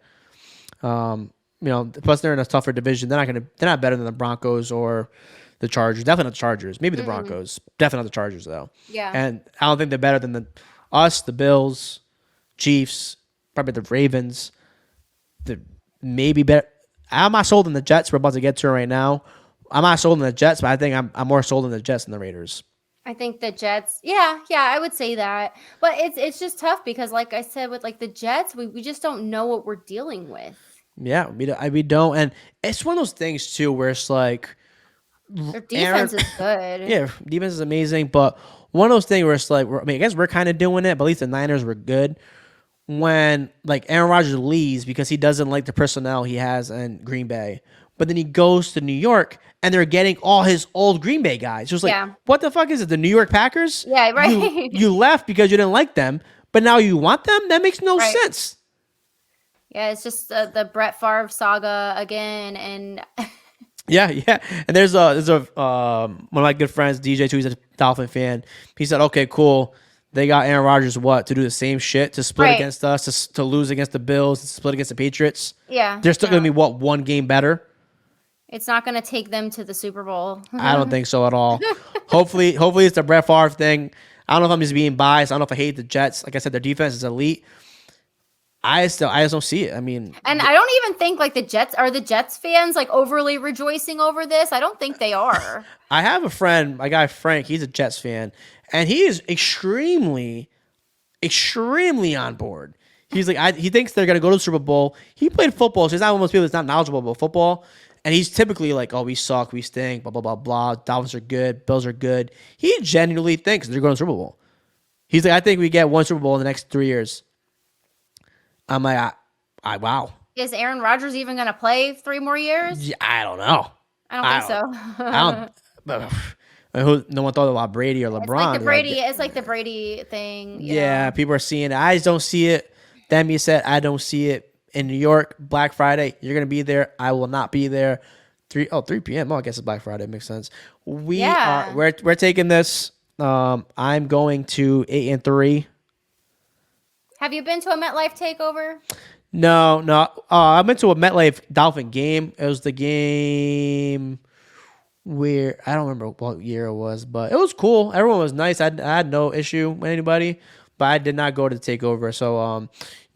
Plus they're in a tougher division. They're not better than the Broncos or the Chargers. Definitely not the Chargers. Maybe the Broncos. Definitely not the Chargers though. Yeah. And I don't think they're better than us, the Bills, Chiefs, probably the Ravens. Maybe better. I'm not sold on the Jets. We're about to get to it right now. I'm not sold on the Jets, but I think I'm more sold on the Jets than the Raiders. I think the Jets, yeah, I would say that. But it's just tough because, like I said, with like the Jets, we just don't know what we're dealing with. Yeah, we don't. And it's one of those things, too, where it's like... Their defense is good. Yeah, defense is amazing, but one of those things where it's like... I guess we're kind of doing it, but at least the Niners were good. When, like, Aaron Rodgers leaves because he doesn't like the personnel he has in Green Bay. But then he goes to New York, and they're getting all his old Green Bay guys. Just like, what the fuck is it? The New York Packers? Yeah, right. You left because you didn't like them, but now you want them? That makes no sense. Yeah, it's just the Brett Favre saga again, and yeah. And there's one of my good friends, DJ, too. He's a Dolphin fan. He said, "Okay, cool. They got Aaron Rodgers to do the same shit, to split against us, to lose against the Bills, to split against the Patriots. Yeah, they're still gonna be one game better." It's not going to take them to the Super Bowl. I don't think so at all. Hopefully it's the Brett Favre thing. I don't know if I'm just being biased. I don't know if I hate the Jets. Like I said, their defense is elite. I just don't see it. I mean, and I don't even think like the Jets fans like overly rejoicing over this. I don't think they are. I have a friend, my guy Frank. He's a Jets fan, and he is extremely on board. He's like, he thinks they're gonna go to the Super Bowl. He played football, so he's not one of those people that's not knowledgeable about football. And he's typically like, oh, we suck, we stink, blah blah blah blah. Dolphins are good, Bills are good. He genuinely thinks they're going to the Super Bowl. He's like, I think we get one Super Bowl in the next 3 years. I'm like, wow. Is Aaron Rodgers even going to play 3 more years? Yeah, I don't know. I don't think so. I don't. But, no one thought about Brady or LeBron. It's like the Brady thing. Yeah, people are seeing it. I just don't see it. That being said, I don't see it. In New York, Black Friday, you're going to be there. I will not be there. 3 p.m. Oh, I guess it's Black Friday. Makes sense. We're taking this. I'm going to 8-3. Have you been to a MetLife takeover? No. I went to a MetLife Dolphin game. It was the game where I don't remember what year it was, but it was cool. Everyone was nice. I had no issue with anybody, but I did not go to the takeover. So,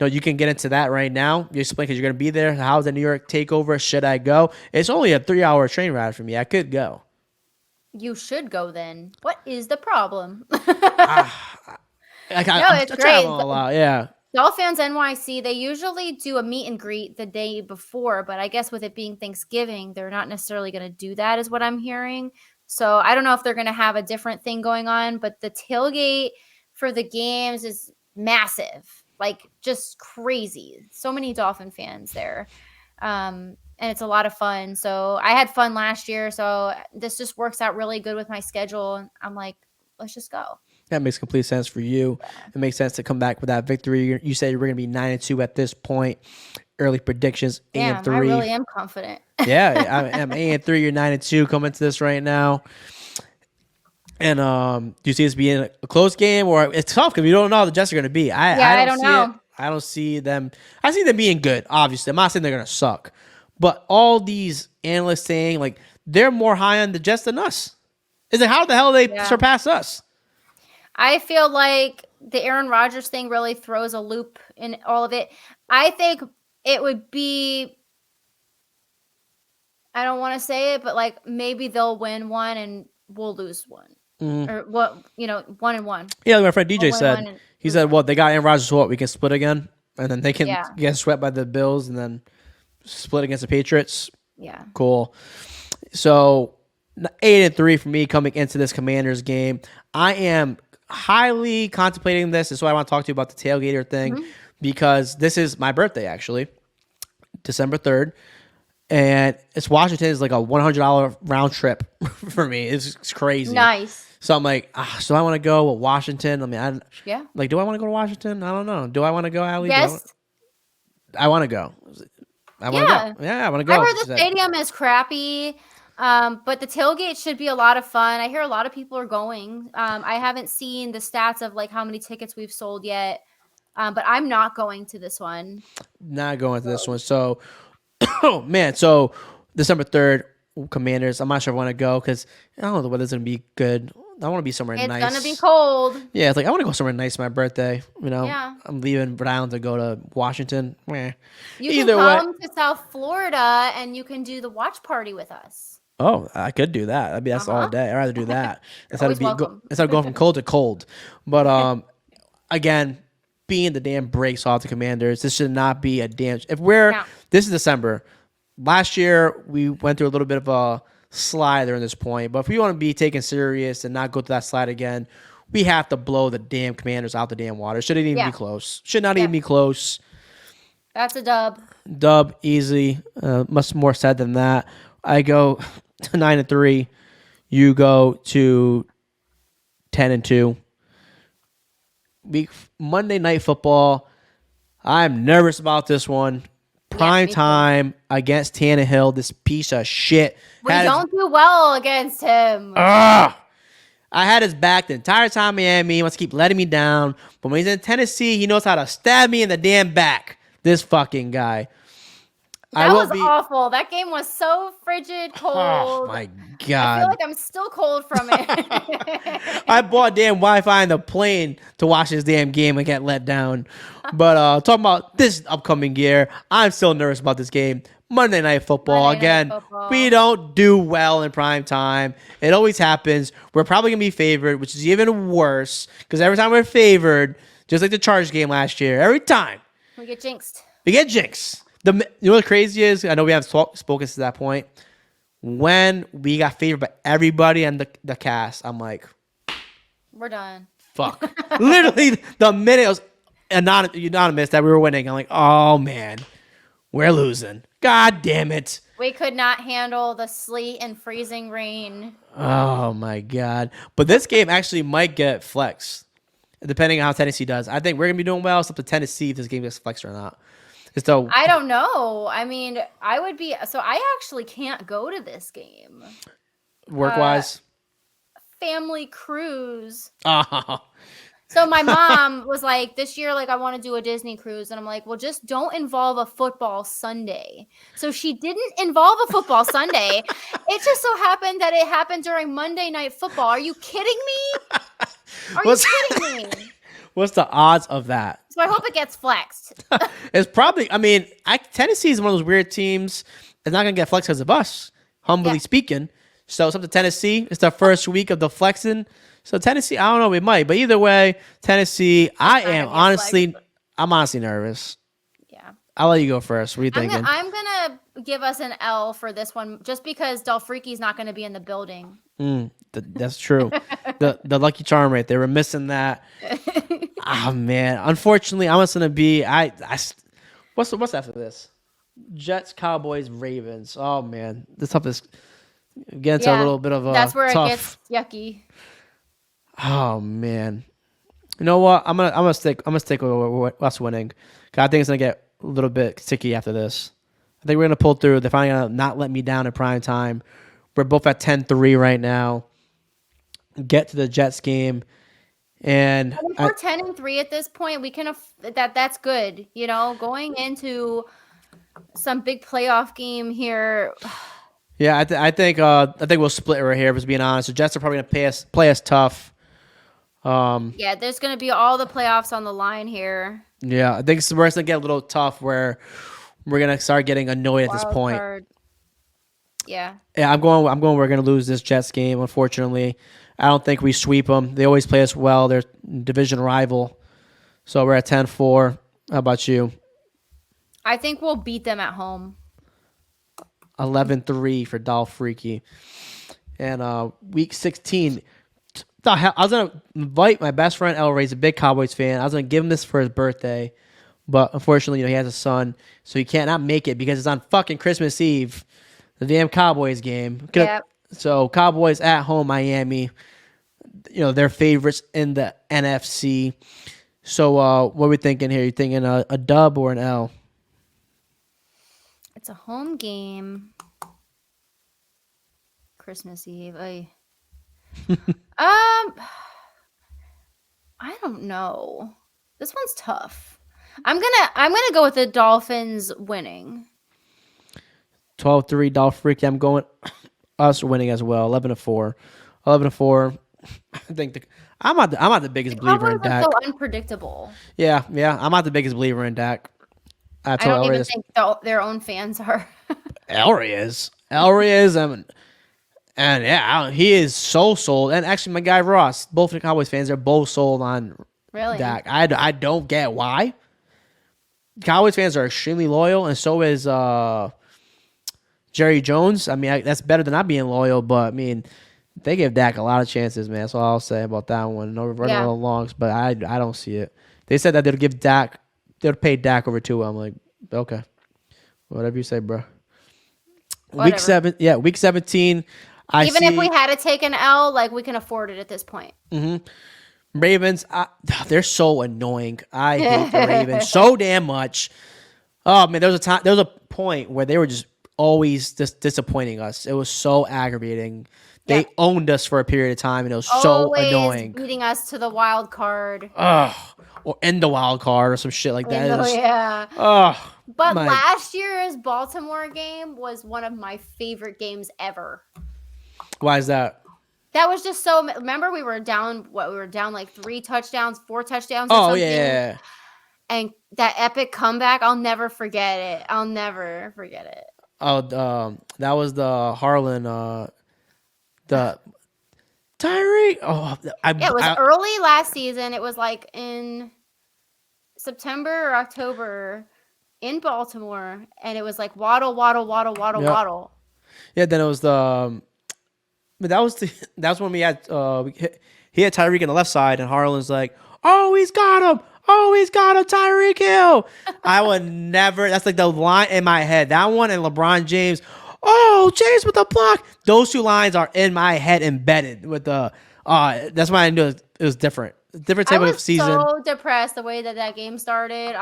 you can get into that right now. You explain because you're going to be there. How's the New York takeover? Should I go? It's only a 3-hour train ride for me. I could go. You should go then. What is the problem? It's great. Yeah. Dolphins NYC, they usually do a meet and greet the day before, but I guess with it being Thanksgiving, they're not necessarily going to do that is what I'm hearing. So I don't know if they're going to have a different thing going on, but the tailgate for the games is massive. Like just crazy. So many Dolphin fans there. And it's a lot of fun. So I had fun last year. So this just works out really good with my schedule. I'm like, let's just go. That makes complete sense for you. It makes sense to come back with that victory. You said you were going to be 9-2 at this point. Early predictions, 8-3. I really am confident. Yeah, I'm 8-3. You're 9-2 coming to this right now. And do you see this being a close game, or it's tough because we don't know how the Jets are going to be? I don't know. I don't see them. I see them being good. Obviously, I'm not saying they're going to suck, but all these analysts saying like they're more high on the Jets than us. It's like how the hell they surpass us? I feel like the Aaron Rodgers thing really throws a loop in all of it. I think it would be. I don't want to say it, but like maybe they'll win one and we'll lose one. Or what, 1-1. Yeah, like my friend DJ said. He said, "Well, they got Aaron Rodgers. So what? We can split again, and then they can get swept by the Bills, and then split against the Patriots." Yeah, cool. So 8-3 for me coming into this Commanders game. I am highly contemplating this. This is why I want to talk to you about the tailgater thing because this is my birthday actually, December 3rd. And it's Washington is like a $100 round trip for me. It's crazy. Nice. So I'm like, so I want to go with Washington. I mean, do I want to go to Washington? I don't know. Do I want to go, Allie? Yes. I want to go. I want to go. Yeah, I want to go. I heard the stadium is crappy, but the tailgate should be a lot of fun. I hear a lot of people are going. I haven't seen the stats of like how many tickets we've sold yet, but I'm not going to this one. Not going to this one. So, oh man. So December 3rd, Commanders. I'm not sure if I want to go because I don't know the weather's gonna be good. I want to be somewhere nice. It's gonna be cold. Yeah, it's like I want to go somewhere nice for my birthday. Yeah. I'm leaving Rhode Island to go to Washington. You can come to South Florida and you can do the watch party with us. Oh, I could do that. I mean, that's all day. I'd rather do that instead of going from cold to cold. But again, being the damn breaks off the Commanders, this should not be a damn. This is December. Last year we went through a little bit of a slide during this point, but if we want to be taken serious and not go through that slide again, we have to blow the damn Commanders out the damn water. Shouldn't even be close. Should not even be close. That's a dub. Dub, easy. Much more said than that. I go to 9-3. You go to 10-2. Monday Night Football. I'm nervous about this one. Prime time against Tannehill, this piece of shit. We don't do well against him. I had his back the entire time in Miami. He wants to keep letting me down. But when he's in Tennessee, he knows how to stab me in the damn back. This fucking guy. That was awful. That game was so frigid, cold. Oh, my God. I feel like I'm still cold from it. I bought damn Wi-Fi on the plane to watch this damn game and get let down. But talking about this upcoming year, I'm still nervous about this game. Monday Night Football. Monday Night Again, we Football. don't do well in prime time. It always happens. We're probably going to be favored, which is even worse because every time we're favored, just like the Chargers game last year, every time We get jinxed. we get jinxed. You know what crazy is? I know we haven't spoken to that point. When we got favored by everybody and the cast, I'm like, We're done. fuck. Literally, the minute it was anonymous that we were winning, I'm like, oh, man, we're losing. God damn it. We could not handle the sleet and freezing rain. Oh, my God. But this game actually might get flexed, depending on how Tennessee does. I think we're going to be doing well. It's up to Tennessee if this game gets flexed or not. So, I don't know. I mean, I would be. So I actually can't go to this game. work-wise. Family cruise. Oh. So my mom was like, this year, like, I want to do a Disney cruise. And I'm like, well, just don't involve a football Sunday. So she didn't involve a football Sunday. It just so happened that it happened during Monday Night Football. Are you kidding me? Are you kidding me? What's the odds of that? So I hope it gets flexed. It's probably, I mean, Tennessee is one of those weird teams. It's not going to get flexed because of us, humbly speaking. So it's up to Tennessee. It's the first week of the flexing. So Tennessee, I don't know, we might. But either way, Tennessee, I'm honestly nervous. Yeah. I'll let you go first. What are you thinking? I'm going to give us an L for this one just because Dolphreaky's not going to be in the building. That's true. the lucky charm right there. We're missing that. Oh, man. Unfortunately, I'm just going to be, what's after this? Jets, Cowboys, Ravens. Oh, man. The toughest. Get into a little bit of a that's where tough. It gets yucky. Oh man, you know what? I'm gonna stick with us winning. 'Cause I think it's gonna get a little bit sticky after this. I think we're gonna pull through. They're finally gonna not let me down in prime time. We're both at 10-3 right now. Get to the Jets game, and if we're 10-3 at this point, we can that's good. You know, going into some big playoff game here. Yeah, I think we'll split right here. If being honest, the Jets are probably gonna play us tough. Yeah, there's gonna be all the playoffs on the line here. Yeah, I think it's gonna get a little tough where we're gonna start getting annoyed at this point. Card. Yeah. Yeah, I'm going. We're gonna lose this Jets game. Unfortunately, I don't think we sweep them. They always play us well. They're division rival, so we're at 10-4. How about you? I think we'll beat them at home. 11-3 for Dolphreaky. And week 16. The hell, I was gonna invite my best friend El Ray's a big Cowboys fan. I was gonna give him this for his birthday, but unfortunately, he has a son, so he can't not make it because it's on fucking Christmas Eve, the damn Cowboys game. Yep. So Cowboys at home, Miami. They're favorites in the NFC. So what are we thinking here? You thinking a dub or an L? It's a home game. Christmas Eve. I don't know. This one's tough. I'm gonna go with the Dolphins winning. 12-3 Dolphreaky. I'm going us winning as well. 11-4. 11-4. I think I'm not the biggest believer in Dak. So unpredictable. Yeah. I'm not the biggest believer in Dak. I don't even think their own fans are. Elry is. And yeah, he is so sold. And actually, my guy Ross, both the Cowboys fans, are both sold on Dak. I don't get why. Cowboys fans are extremely loyal, and so is Jerry Jones. I mean, that's better than not being loyal, but I mean, they give Dak a lot of chances, man. That's all I'll say about that one. No longs, but I don't see it. They said that they'll pay Dak over Tua. I'm like, okay, whatever you say, bro. Whatever. Week 17. If we had to take an L, like, we can afford it at this point. Mm-hmm. Ravens, they're so annoying. I hate the Ravens so damn much. Oh man, there was a point where they were just always just disappointing us. It was so aggravating. They owned us for a period of time, and it was so annoying. Beating us to the wild card. Or in the wild card or some shit like that. But last year's Baltimore game was one of my favorite games ever. Why is that? That was just so. Remember, we were down. We were down like 4 touchdowns. Or something. And that epic comeback, I'll never forget it. that was the Harlan. The Tyreek. Yeah, it was early last season. It was like in September or October in Baltimore, and it was like Waddle, Waddle, Waddle, Waddle, Yeah. Waddle. Yeah. Then it was but that was when we had he had Tyreek on the left side, and Harlan's like, oh, he's got him. Oh, he's got him, Tyreek Hill. I would never. That's like the line in my head. That one and LeBron James. Oh, James with the block. Those two lines are in my head embedded with the. That's why I knew it was different. Different type of season. I was so depressed the way that game started.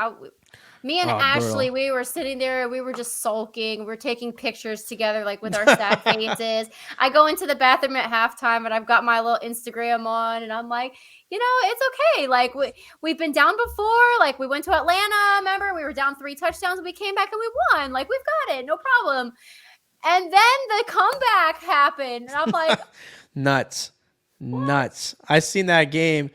Me and Ashley, brutal. we were sitting there. We were just sulking. We were taking pictures together, like with our sad faces. I go into the bathroom at halftime, and I've got my little Instagram on, and I'm like, it's okay. Like we've been down before. Like we went to Atlanta. Remember, we were down 3 touchdowns, and we came back and we won. Like we've got it, no problem. And then the comeback happened, and I'm like, nuts. I seen that game.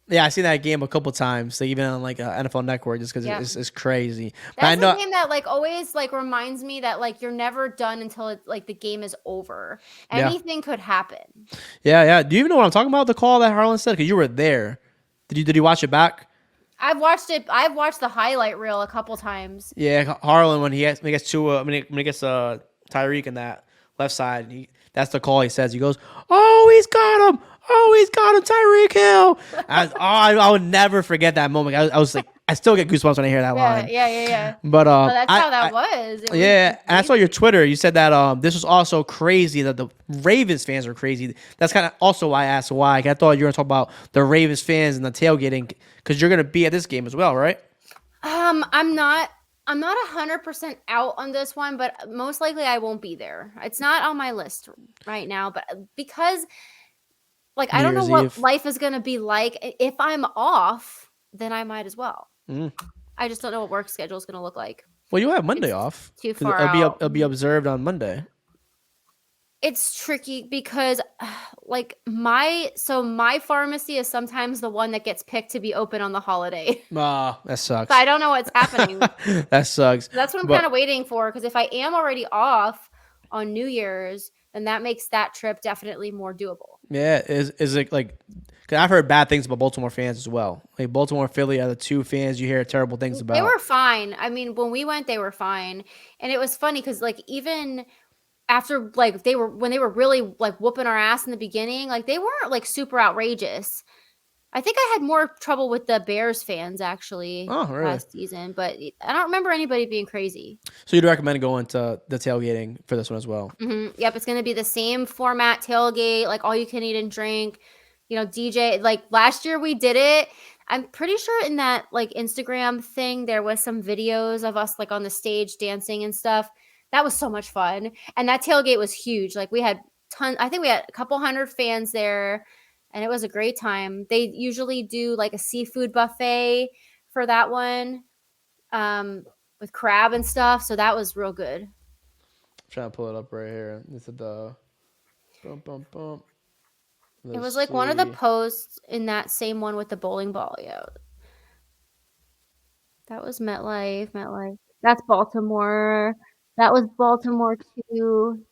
Yeah, I seen that game a couple times, like even on like NFL Network, just because it's crazy. That's the game that like always like reminds me that like you're never done until like the game is over. Anything could happen. Yeah. Do you even know what I'm talking about? The call that Harlan said, because you were there. Did you watch it back? I've watched it. I've watched the highlight reel a couple times. Yeah, Harlan when he gets Tyreek in that left side, that's the call he says. He goes, "Oh, he's got him! Oh, he's got him, Tyreek Hill!" I would never forget that moment. I was like, I still get goosebumps when I hear that line. Yeah. But that's how that was. And I saw your Twitter. You said that this was also crazy. That the Ravens fans are crazy. That's kind of also why I asked why. I thought you were going to talk about the Ravens fans and the tailgating because you're going to be at this game as well, right? I'm not 100% out on this one, but most likely I won't be there. It's not on my list right now, but because like I don't know what life is going to be like. If I'm off, then I might as well. I just don't know what work schedule is going to look like. Well, you have Monday off. Too far out. It'll be observed on Monday. It's tricky because like my pharmacy is sometimes the one that gets picked to be open on the holiday. That sucks. So I don't know what's happening. That sucks. That's what I'm kind of waiting for, because if I am already off on New Year's, then that makes that trip definitely more doable. Yeah, is it like? Because I've heard bad things about Baltimore fans as well. Like Baltimore, Philly are the two fans you hear terrible things about. They were fine. I mean, when we went, they were fine, and it was funny because like even after like when they were really like whooping our ass in the beginning, like they weren't like super outrageous. I think I had more trouble with the Bears fans actually last season, but I don't remember anybody being crazy. So you'd recommend going to the tailgating for this one as well? Mm-hmm. Yep, it's going to be the same format tailgate, like all you can eat and drink. DJ, like last year we did it. I'm pretty sure in that like Instagram thing, there was some videos of us like on the stage dancing and stuff. That was so much fun. And that tailgate was huge. Like we had I think we had a couple hundred fans there, and it was a great time. They usually do like a seafood buffet for that one with crab and stuff. So that was real good. I'm trying to pull it up right here. This is the bump. It was like one of the posts in that same one with the bowling ball. Yeah. That was MetLife. That's Baltimore. That was Baltimore too.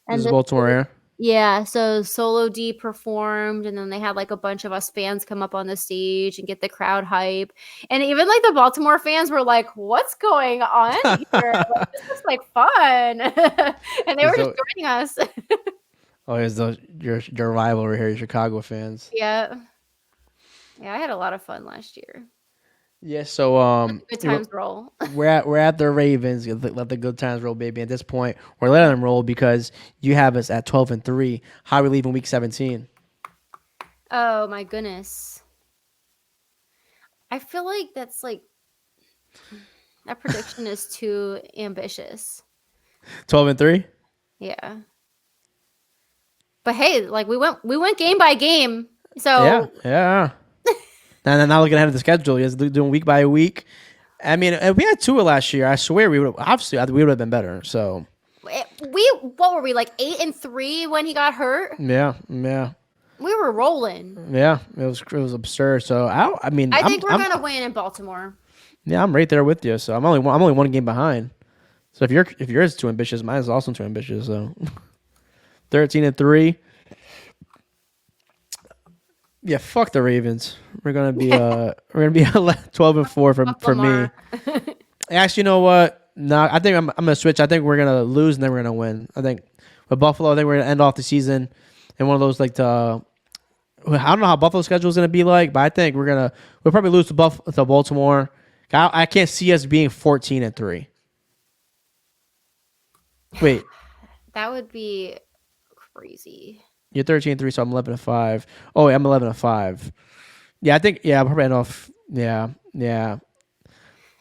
And this is Baltimore, yeah? Yeah. So Solo D performed, and then they had like a bunch of us fans come up on the stage and get the crowd hype. And even like the Baltimore fans were like, "What's going on here? Like, this is like fun." And they were just joining us. Oh, here's your rival over here, Chicago fans. Yeah. Yeah, I had a lot of fun last year. Yeah, so good times roll. we're at the Ravens. Let the good times roll, baby. At this point, we're letting them roll because you have us at 12-3. How are we leaving week 17? Oh my goodness. I feel like that's like that prediction is too ambitious. 12-3? Yeah. But hey, like we went game by game. So yeah. And now looking ahead of the schedule, he's doing week by week. I mean, if we had Tua last year, I swear we would have been better. So what were we like 8-3 when he got hurt? Yeah. We were rolling. Yeah, it was absurd. So I think we're gonna win in Baltimore. Yeah, I'm right there with you. So I'm only one game behind. So if yours is too ambitious, mine is also too ambitious. So 13-3. Yeah, fuck the Ravens. We're gonna be 12-4 for me. Actually, you know what? No, I think I'm gonna switch. I think we're gonna lose and then we're gonna win. I think with Buffalo, I think we're gonna end off the season in one of those like the. I don't know how Buffalo's schedule is gonna be like, but I think we'll probably lose to Baltimore. I can't see us being 14-3. Wait, That would be crazy. you're 13-3, so I'm 11-5. Oh, wait, I'm 11-5. Yeah, I think I'll probably end off. Yeah.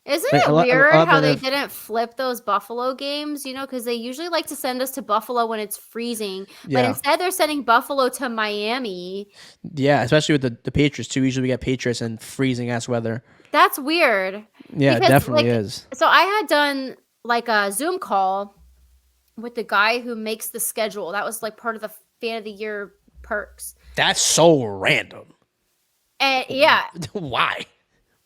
Isn't Like, it weird how they 11 didn't flip those Buffalo games? Because they usually like to send us to Buffalo when it's freezing, but Yeah. instead they're sending Buffalo to Miami. Yeah, especially with the Patriots too. Usually we get Patriots and freezing ass weather. That's weird. Yeah, it Because, definitely is. So I had done like a Zoom call with the guy who makes the schedule. That was like part of the fan of the year perks. That's so random. And yeah, Why?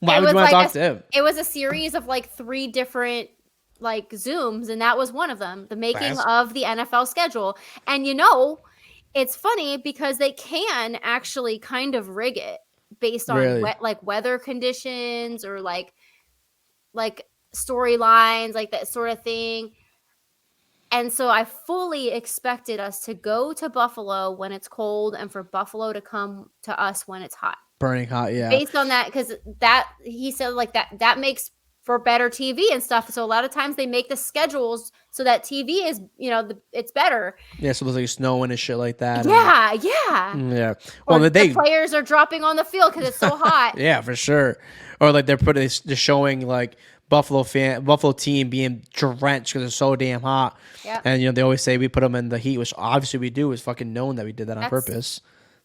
Why would you want to talk to him? It was a series of like 3 different like Zooms, and that was one of them, the making of the NFL schedule. And it's funny because they can actually kind of rig it based on weather conditions or like storylines, like that sort of thing. And so I fully expected us to go to Buffalo when it's cold and for Buffalo to come to us when it's hot. Burning hot, yeah. Based on that, because that he said like that makes for better TV and stuff. So a lot of times they make the schedules so that TV is, it's better. Yeah, so there's like snowing and shit like that. Yeah. Yeah. Well, the players are dropping on the field because it's so hot. Yeah, for sure. Or like they're showing like Buffalo team being drenched because it's so damn hot. Yeah. And they always say we put them in the heat, which obviously we do. Is fucking known that we did that on purpose.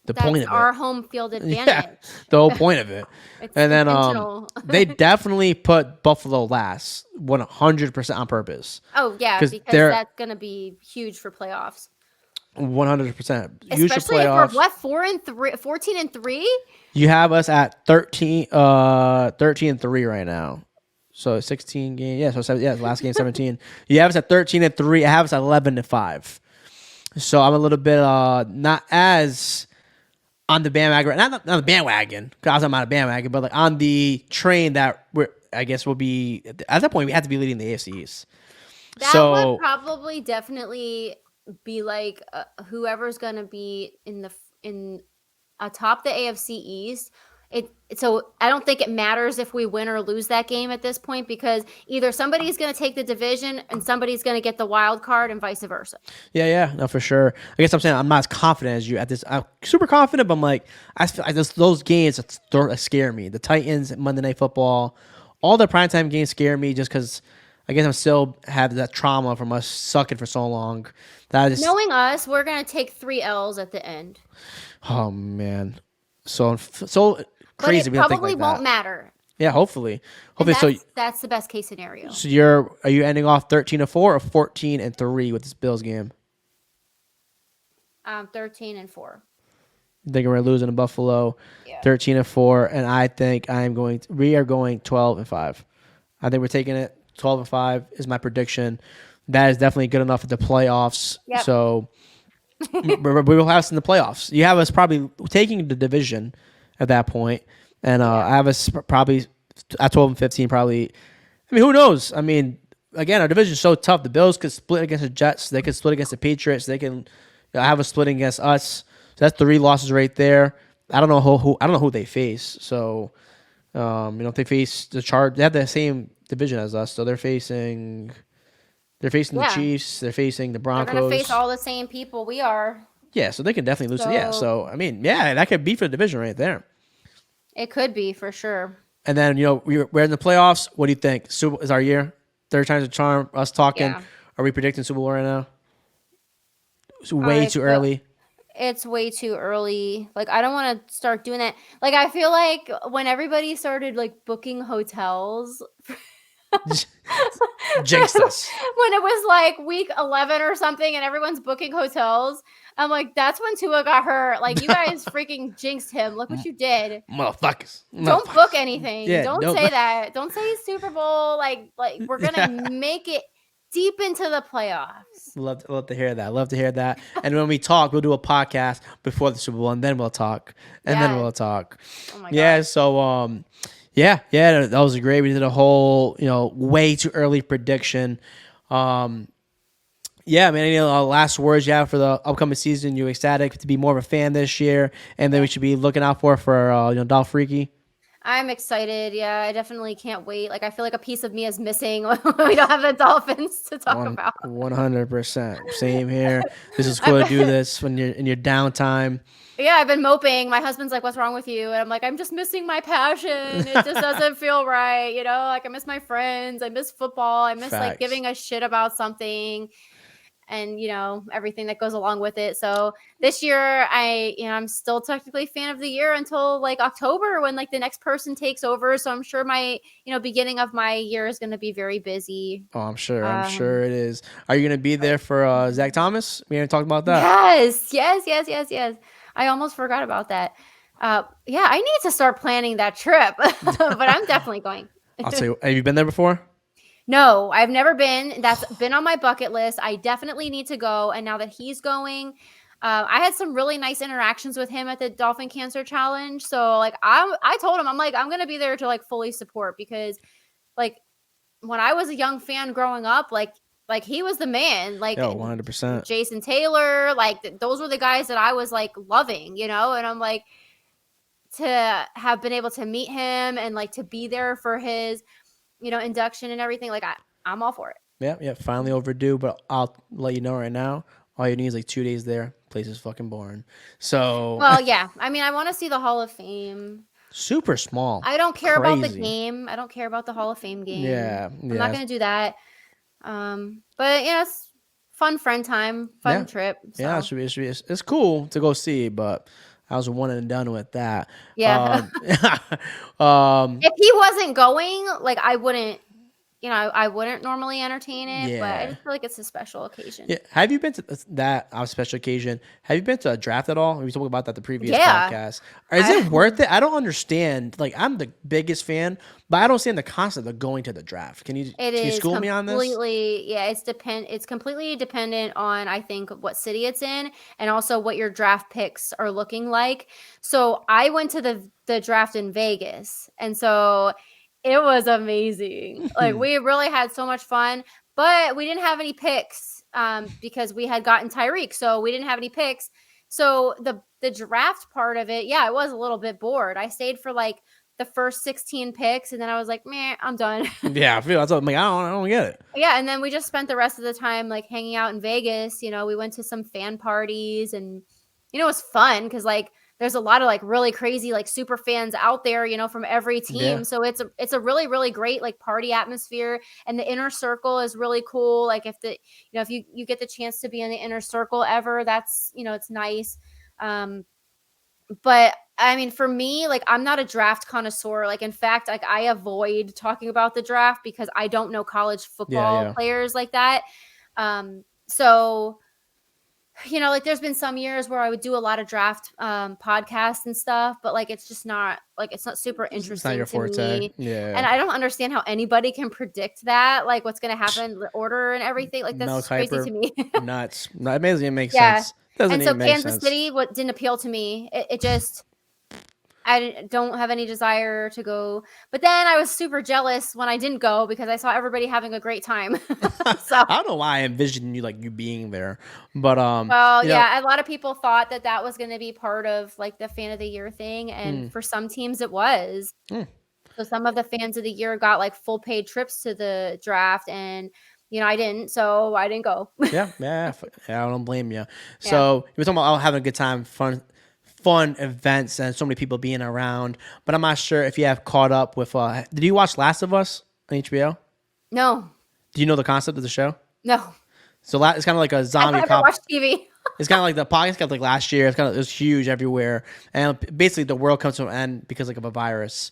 That's point of our it. home field advantage. Yeah, the whole point of it. And then they definitely put Buffalo last 100% on purpose. Oh yeah, because that's gonna be huge for playoffs. 100%. Huge for Especially playoffs. if we're 14-3. You have us at 13-3 right now. So 16 games. Yeah, so last game 17. You have us at 13-3. I have us at 11-5. So I'm a little bit not as on the bandwagon, not on the bandwagon, because I'm not a bandwagon, but like on the train that we'll be at that point we have to be leading the AFC East. That would probably definitely be like whoever's gonna be in atop the AFC East. So I don't think it matters if we win or lose that game at this point, because either somebody's going to take the division and somebody's going to get the wild card and vice versa. Yeah, no, for sure. I guess I'm saying I'm not as confident as you at this. I'm super confident, but I'm like, I feel like those games scare me. The Titans, Monday Night Football, all the primetime games scare me just because I guess I'm still have that trauma from us sucking for so long. Knowing us, we're going to take 3 L's at the end. Oh, man. So crazy. But it probably won't matter. Yeah, hopefully. That's the best case scenario. So are you ending off 13-4 or 14-3 with this Bills game? 13-4. I think we're losing to Buffalo. Yeah. 13-4, and I think we are going 12-5. I think we're taking it 12-5 is my prediction. That is definitely good enough at the playoffs. Yep. So we will have us in the playoffs. You have us probably taking the division at that point. And I have us probably at 12-15 probably. I mean, who knows? I mean, again, our division is so tough. The Bills could split against the Jets. They could split against the Patriots. They can have us splitting against us. So that's 3 losses right there. I don't know who they face. So, if they face the Chargers, they have the same division as us. So they're facing the Chiefs. They're facing the Broncos. They're going to face all the same people we are. Yeah, so they can definitely lose. Yeah, so I mean, that could be for the division right there. It could be for sure. And then we're in the playoffs. What do you think? Super is our year. 3rd time's a charm. Us talking. Yeah. Are we predicting Super Bowl right now? It's way too early. It's way too early. Like, I don't want to start doing that. Like, I feel like when everybody started like booking hotels. Jinxed us. When it was like week 11 or something and everyone's booking hotels, I'm like, that's when Tua got hurt. Like, you guys freaking jinxed him. Look what you did. Motherfuckers. Don't book anything. Yeah, don't say that. Don't say Super Bowl. Like we're going to make it deep into the playoffs. Love to hear that. Love to hear that. And when we talk, we'll do a podcast before the Super Bowl, and then we'll talk. And then Yes. we'll talk. Oh my Yeah. God. So yeah, that was great. We did a whole way too early prediction. Yeah, man. Any last words you have for the upcoming season? You ecstatic to be more of a fan this year, and then we should be looking out for Dolphreaky. I'm excited. Yeah, I definitely can't wait. Like, I feel like a piece of me is missing when we don't have the Dolphins to talk about. 100%. Same here. This is cool to do this when you're in your downtime. Yeah, I've been moping. My husband's like, "What's wrong with you?" And I'm like, "I'm just missing my passion. It just doesn't feel right. Like, I miss my friends. I miss football. I miss like Facts. giving a shit about something, and everything that goes along with it." So this year, I'm still technically fan of the year until like October when like the next person takes over. So I'm sure my beginning of my year is going to be very busy. Oh, I'm sure it is. Are you gonna be there for Zach Thomas? We haven't talked about that. Yes. I almost forgot about that. Yeah, I need to start planning that trip, but I'm definitely going. I'll tell you. Have you been there before? No, I've never been. That's been on my bucket list. I definitely need to go. And now that he's going, I had some really nice interactions with him at the Dolphin Cancer Challenge. So like I told him, I'm like, I'm gonna be there to like fully support, because like when I was a young fan growing up, like he was the man. Like 100%. Jason Taylor, like those were the guys that I was like loving, and I'm like, to have been able to meet him and like to be there for his induction and everything, like I'm all for it. Yeah, finally overdue, but I'll let you know right now. All you need is like 2 days there. Place is fucking boring. So Well, yeah. I mean, I want to see the Hall of Fame. super small. I don't care about the Crazy. game. I don't care about the Hall of Fame game. Yeah, I'm not gonna do that. But it's fun friend time, fun trip. So. Yeah, it's cool to go see, but I was one and done with that. Yeah. If he wasn't going, like I wouldn't normally entertain it, but I just feel like it's a special occasion. Yeah. Have you been to that special occasion? Have you been to a draft at all? We talked about that the previous Yeah. podcast. Or is it worth it? I don't understand. Like, I'm the biggest fan, but I don't understand the concept of going to the draft. Can you school me on this? Yeah, it's completely dependent on, I think, what city it's in and also what your draft picks are looking like. So I went to the draft in Vegas, and so it was amazing. Like, we really had so much fun, but we didn't have any picks because we had gotten Tyreek, so we didn't have any picks. So the draft part of it, yeah, I was a little bit bored. I stayed for like the first 16 picks, and then I was like, man, I'm done. Yeah, I feel that's what I'm like. I don't get it. Yeah, and then we just spent the rest of the time like hanging out in Vegas. We went to some fan parties, and it was fun because like there's a lot of like really crazy like super fans out there, from every team. Yeah. So it's a really, really great like party atmosphere, and the inner circle is really cool. Like if you get the chance to be in the inner circle ever, that's it's nice. But I mean, for me, like I'm not a draft connoisseur. Like in fact, like I avoid talking about the draft because I don't know college football players like that. So like there's been some years where I would do a lot of draft podcasts and stuff, but like it's just not like it's not super interesting. It's not your forte. Me. Yeah. And I don't understand how anybody can predict that, like what's gonna happen, the order and everything. Like that's crazy to me. Nuts. Amazing. It makes sense. And so Kansas City, what didn't appeal to me. It just I don't have any desire to go. But then I was super jealous when I didn't go because I saw everybody having a great time. So I don't know why I envisioned you being there, but well, yeah, a lot of people thought that was going to be part of like the fan of the year thing, and for some teams it was. So some of the fans of the year got like full paid trips to the draft, and I didn't, so I didn't go. Yeah, I don't blame you. So you were talking about having a good time, fun events, and so many people being around. But I'm not sure if you have caught up with. Did you watch Last of Us on HBO? No. Do you know the concept of the show? No. So it's kind of like a zombie. I never watched TV. It's kind of like the podcast got like last year. It was huge everywhere, and basically the world comes to an end because like of a virus.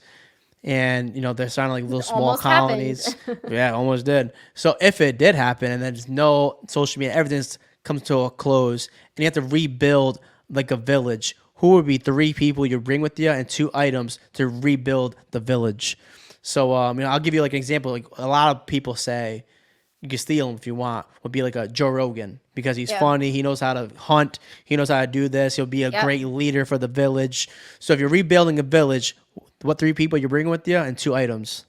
And they're starting like little small colonies. Yeah, almost did. So if it did happen, and then there's no social media, everything's comes to a close, and you have to rebuild like a village. Who would be 3 people you bring with you and 2 items to rebuild the village? So I'll give you like an example. Like a lot of people say, you can steal him if you want, would be like a Joe Rogan because he's Yeah. funny. He knows how to hunt. He knows how to do this. He'll be a Yep. great leader for the village. So if you're rebuilding a village, what 3 people you're bringing with you and 2 items?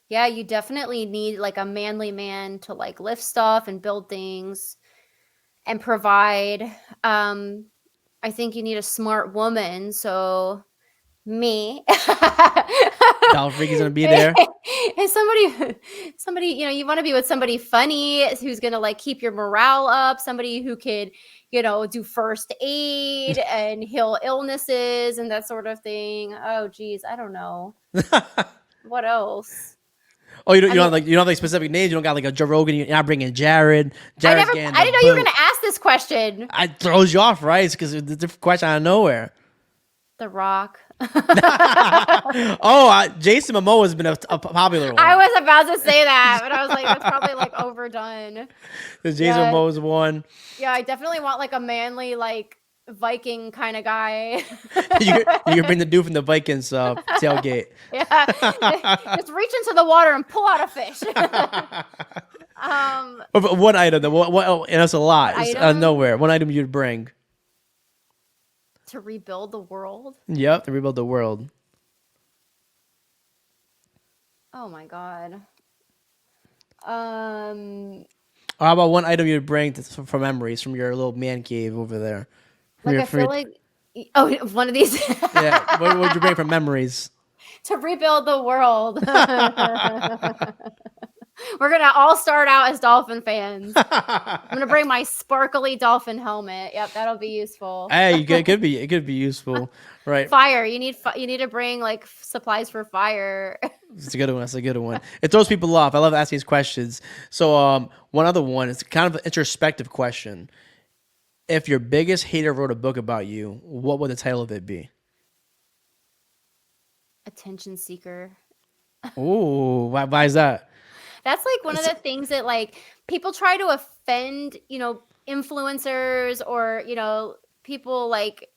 Yeah, you definitely need like a manly man to like lift stuff and build things and provide. I think you need a smart woman. So me. Dolphreaky's gonna be there. And somebody, you want to be with somebody funny who's gonna like keep your morale up, somebody who could, do first aid and heal illnesses and that sort of thing. Oh geez, I don't know. What else? Oh, you don't, I you mean, don't like you don't have like specific names. You don't got like a Joe Rogan. You're not bringing Jared. I Jared's getting didn't the know you were boot. gonna ask this question. I throws you off, right? Because it's a different question out of nowhere. The Rock. Jason Momoa has been a popular one. I was about to say that, but I was like, that's probably like overdone. Because Jason Yeah. Momoa's one. Yeah, I definitely want like a manly, like Viking kind of guy. you can bring the dude from the Vikings tailgate. Yeah, just reach into the water and pull out a fish. But one item, though, and that's a lot. It's out of item? nowhere. One item you'd bring. To rebuild the world. Yep, to rebuild the world. Oh my god. Or how about one item you'd bring for memories from your little man cave over there? Like I feel like one of these. Yeah, what would you bring for memories? To rebuild the world. We're gonna all start out as Dolphin fans. I'm gonna bring my sparkly dolphin helmet. Yep, that'll be useful. Hey, it could be useful, right? Fire. You need to bring like supplies for fire. It's a good one. That's a good one. It throws people off. I love asking these questions. So, one other one. It's kind of an introspective question. If your biggest hater wrote a book about you, what would the title of it be? Attention seeker. Ooh, why is that? That's like one of the things that like people try to offend, influencers or, people like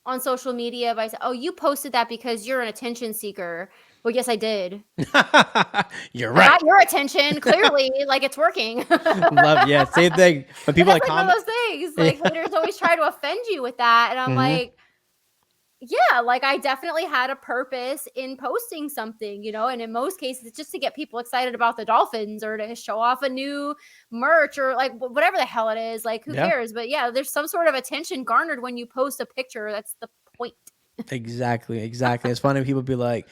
on social media by saying, "Oh, you posted that because you're an attention seeker." Well, yes, I did. You're right. Got your attention, clearly, like it's working. Yeah, same thing. When people That's like one comment, of those things. Like haters always try to offend you with that, and I'm like, yeah, like I definitely had a purpose in posting something, and in most cases it's just to get people excited about the Dolphins or to show off a new merch or like whatever the hell it is. Like who cares? But yeah, there's some sort of attention garnered when you post a picture. That's the point. Exactly. It's funny when people be like,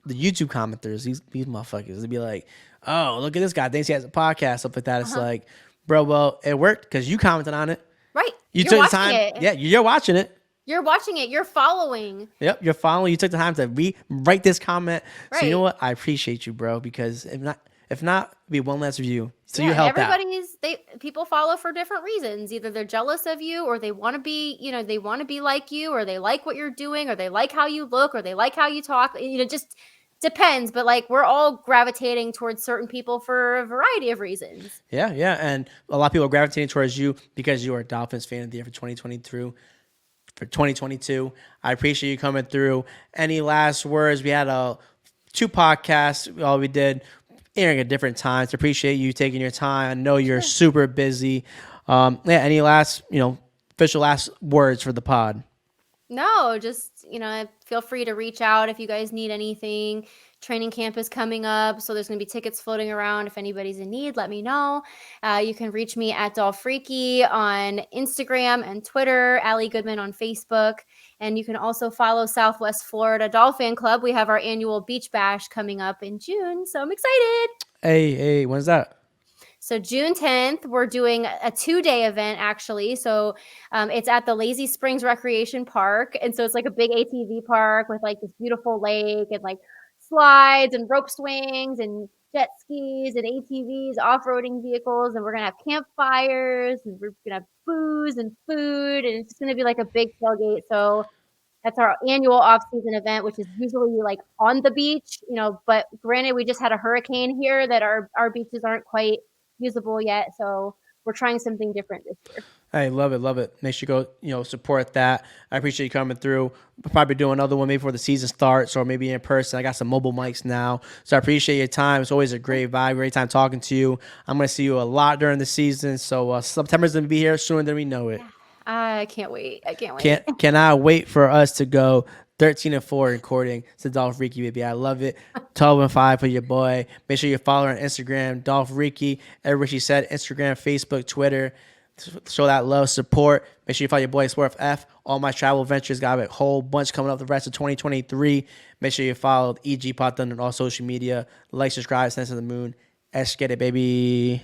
the YouTube commenters, these motherfuckers, they'd be like, "Oh, look at this guy, thinks he has a podcast," stuff like that. It's like, bro, well, it worked because you commented on it. Right. You You're took the watching time. it. Yeah, you're watching it. You're watching it. You're following. Yep, you're following. You took the time to write this comment. So you know Right. what? I appreciate you, bro, because if not, it'd be one less view. So Yeah, you helped out. People follow for different reasons. Either they're jealous of you or they want to be, they want to be like you, or they like what you're doing, or they like how you look, or they like how you talk. Just depends. But like we're all gravitating towards certain people for a variety of reasons. Yeah, and a lot of people are gravitating towards you because you are a Dolphins fan of the year for 2022. For 2022, I appreciate you coming through. Any last words? We had 2 podcasts. All we did airing at different times. Appreciate you taking your time. I know you're super busy. Any last, official last words for the pod? No, just, feel free to reach out if you guys need anything. Training camp is coming up, so there's going to be tickets floating around. If anybody's in need, let me know. You can reach me at Dolphreaky on Instagram and Twitter, Allie Goodman on Facebook. And you can also follow Southwest Florida Dolphin Club. We have our annual beach bash coming up in June, so I'm excited. Hey, when's that? So June 10th, we're doing a 2-day event, actually. So it's at the Lazy Springs Recreation Park. And so it's like a big ATV park with like this beautiful lake and like slides and rope swings and jet skis and ATVs, off-roading vehicles. And we're going to have campfires and we're going to have booze and food. And it's just going to be like a big tailgate. So that's our annual off-season event, which is usually like on the beach, but granted, we just had a hurricane here that our beaches aren't quite usable yet, so we're trying something different this year. Hey, love it, love it. Make sure you go, support that. I appreciate you coming through. We'll probably do another one maybe before the season starts or maybe in person. I got some mobile mics now. So I appreciate your time. It's always a great vibe, great time talking to you. I'm going to see you a lot during the season. So September's going to be here sooner than we know it. I can't wait. I can't wait. Cannot wait for us to go 13-4 recording to Dolphreaky, baby. I love it. 12-5 for your boy. Make sure you follow her on Instagram, Dolphreaky. Everywhere she said, Instagram, Facebook, Twitter. Show that love, support. Make sure you follow your boy Sport F. All my travel ventures got a whole bunch coming up the rest of 2023. Make sure you follow EG Pot Thunder on all social media. Like, subscribe, send to the moon. Let's get it, baby.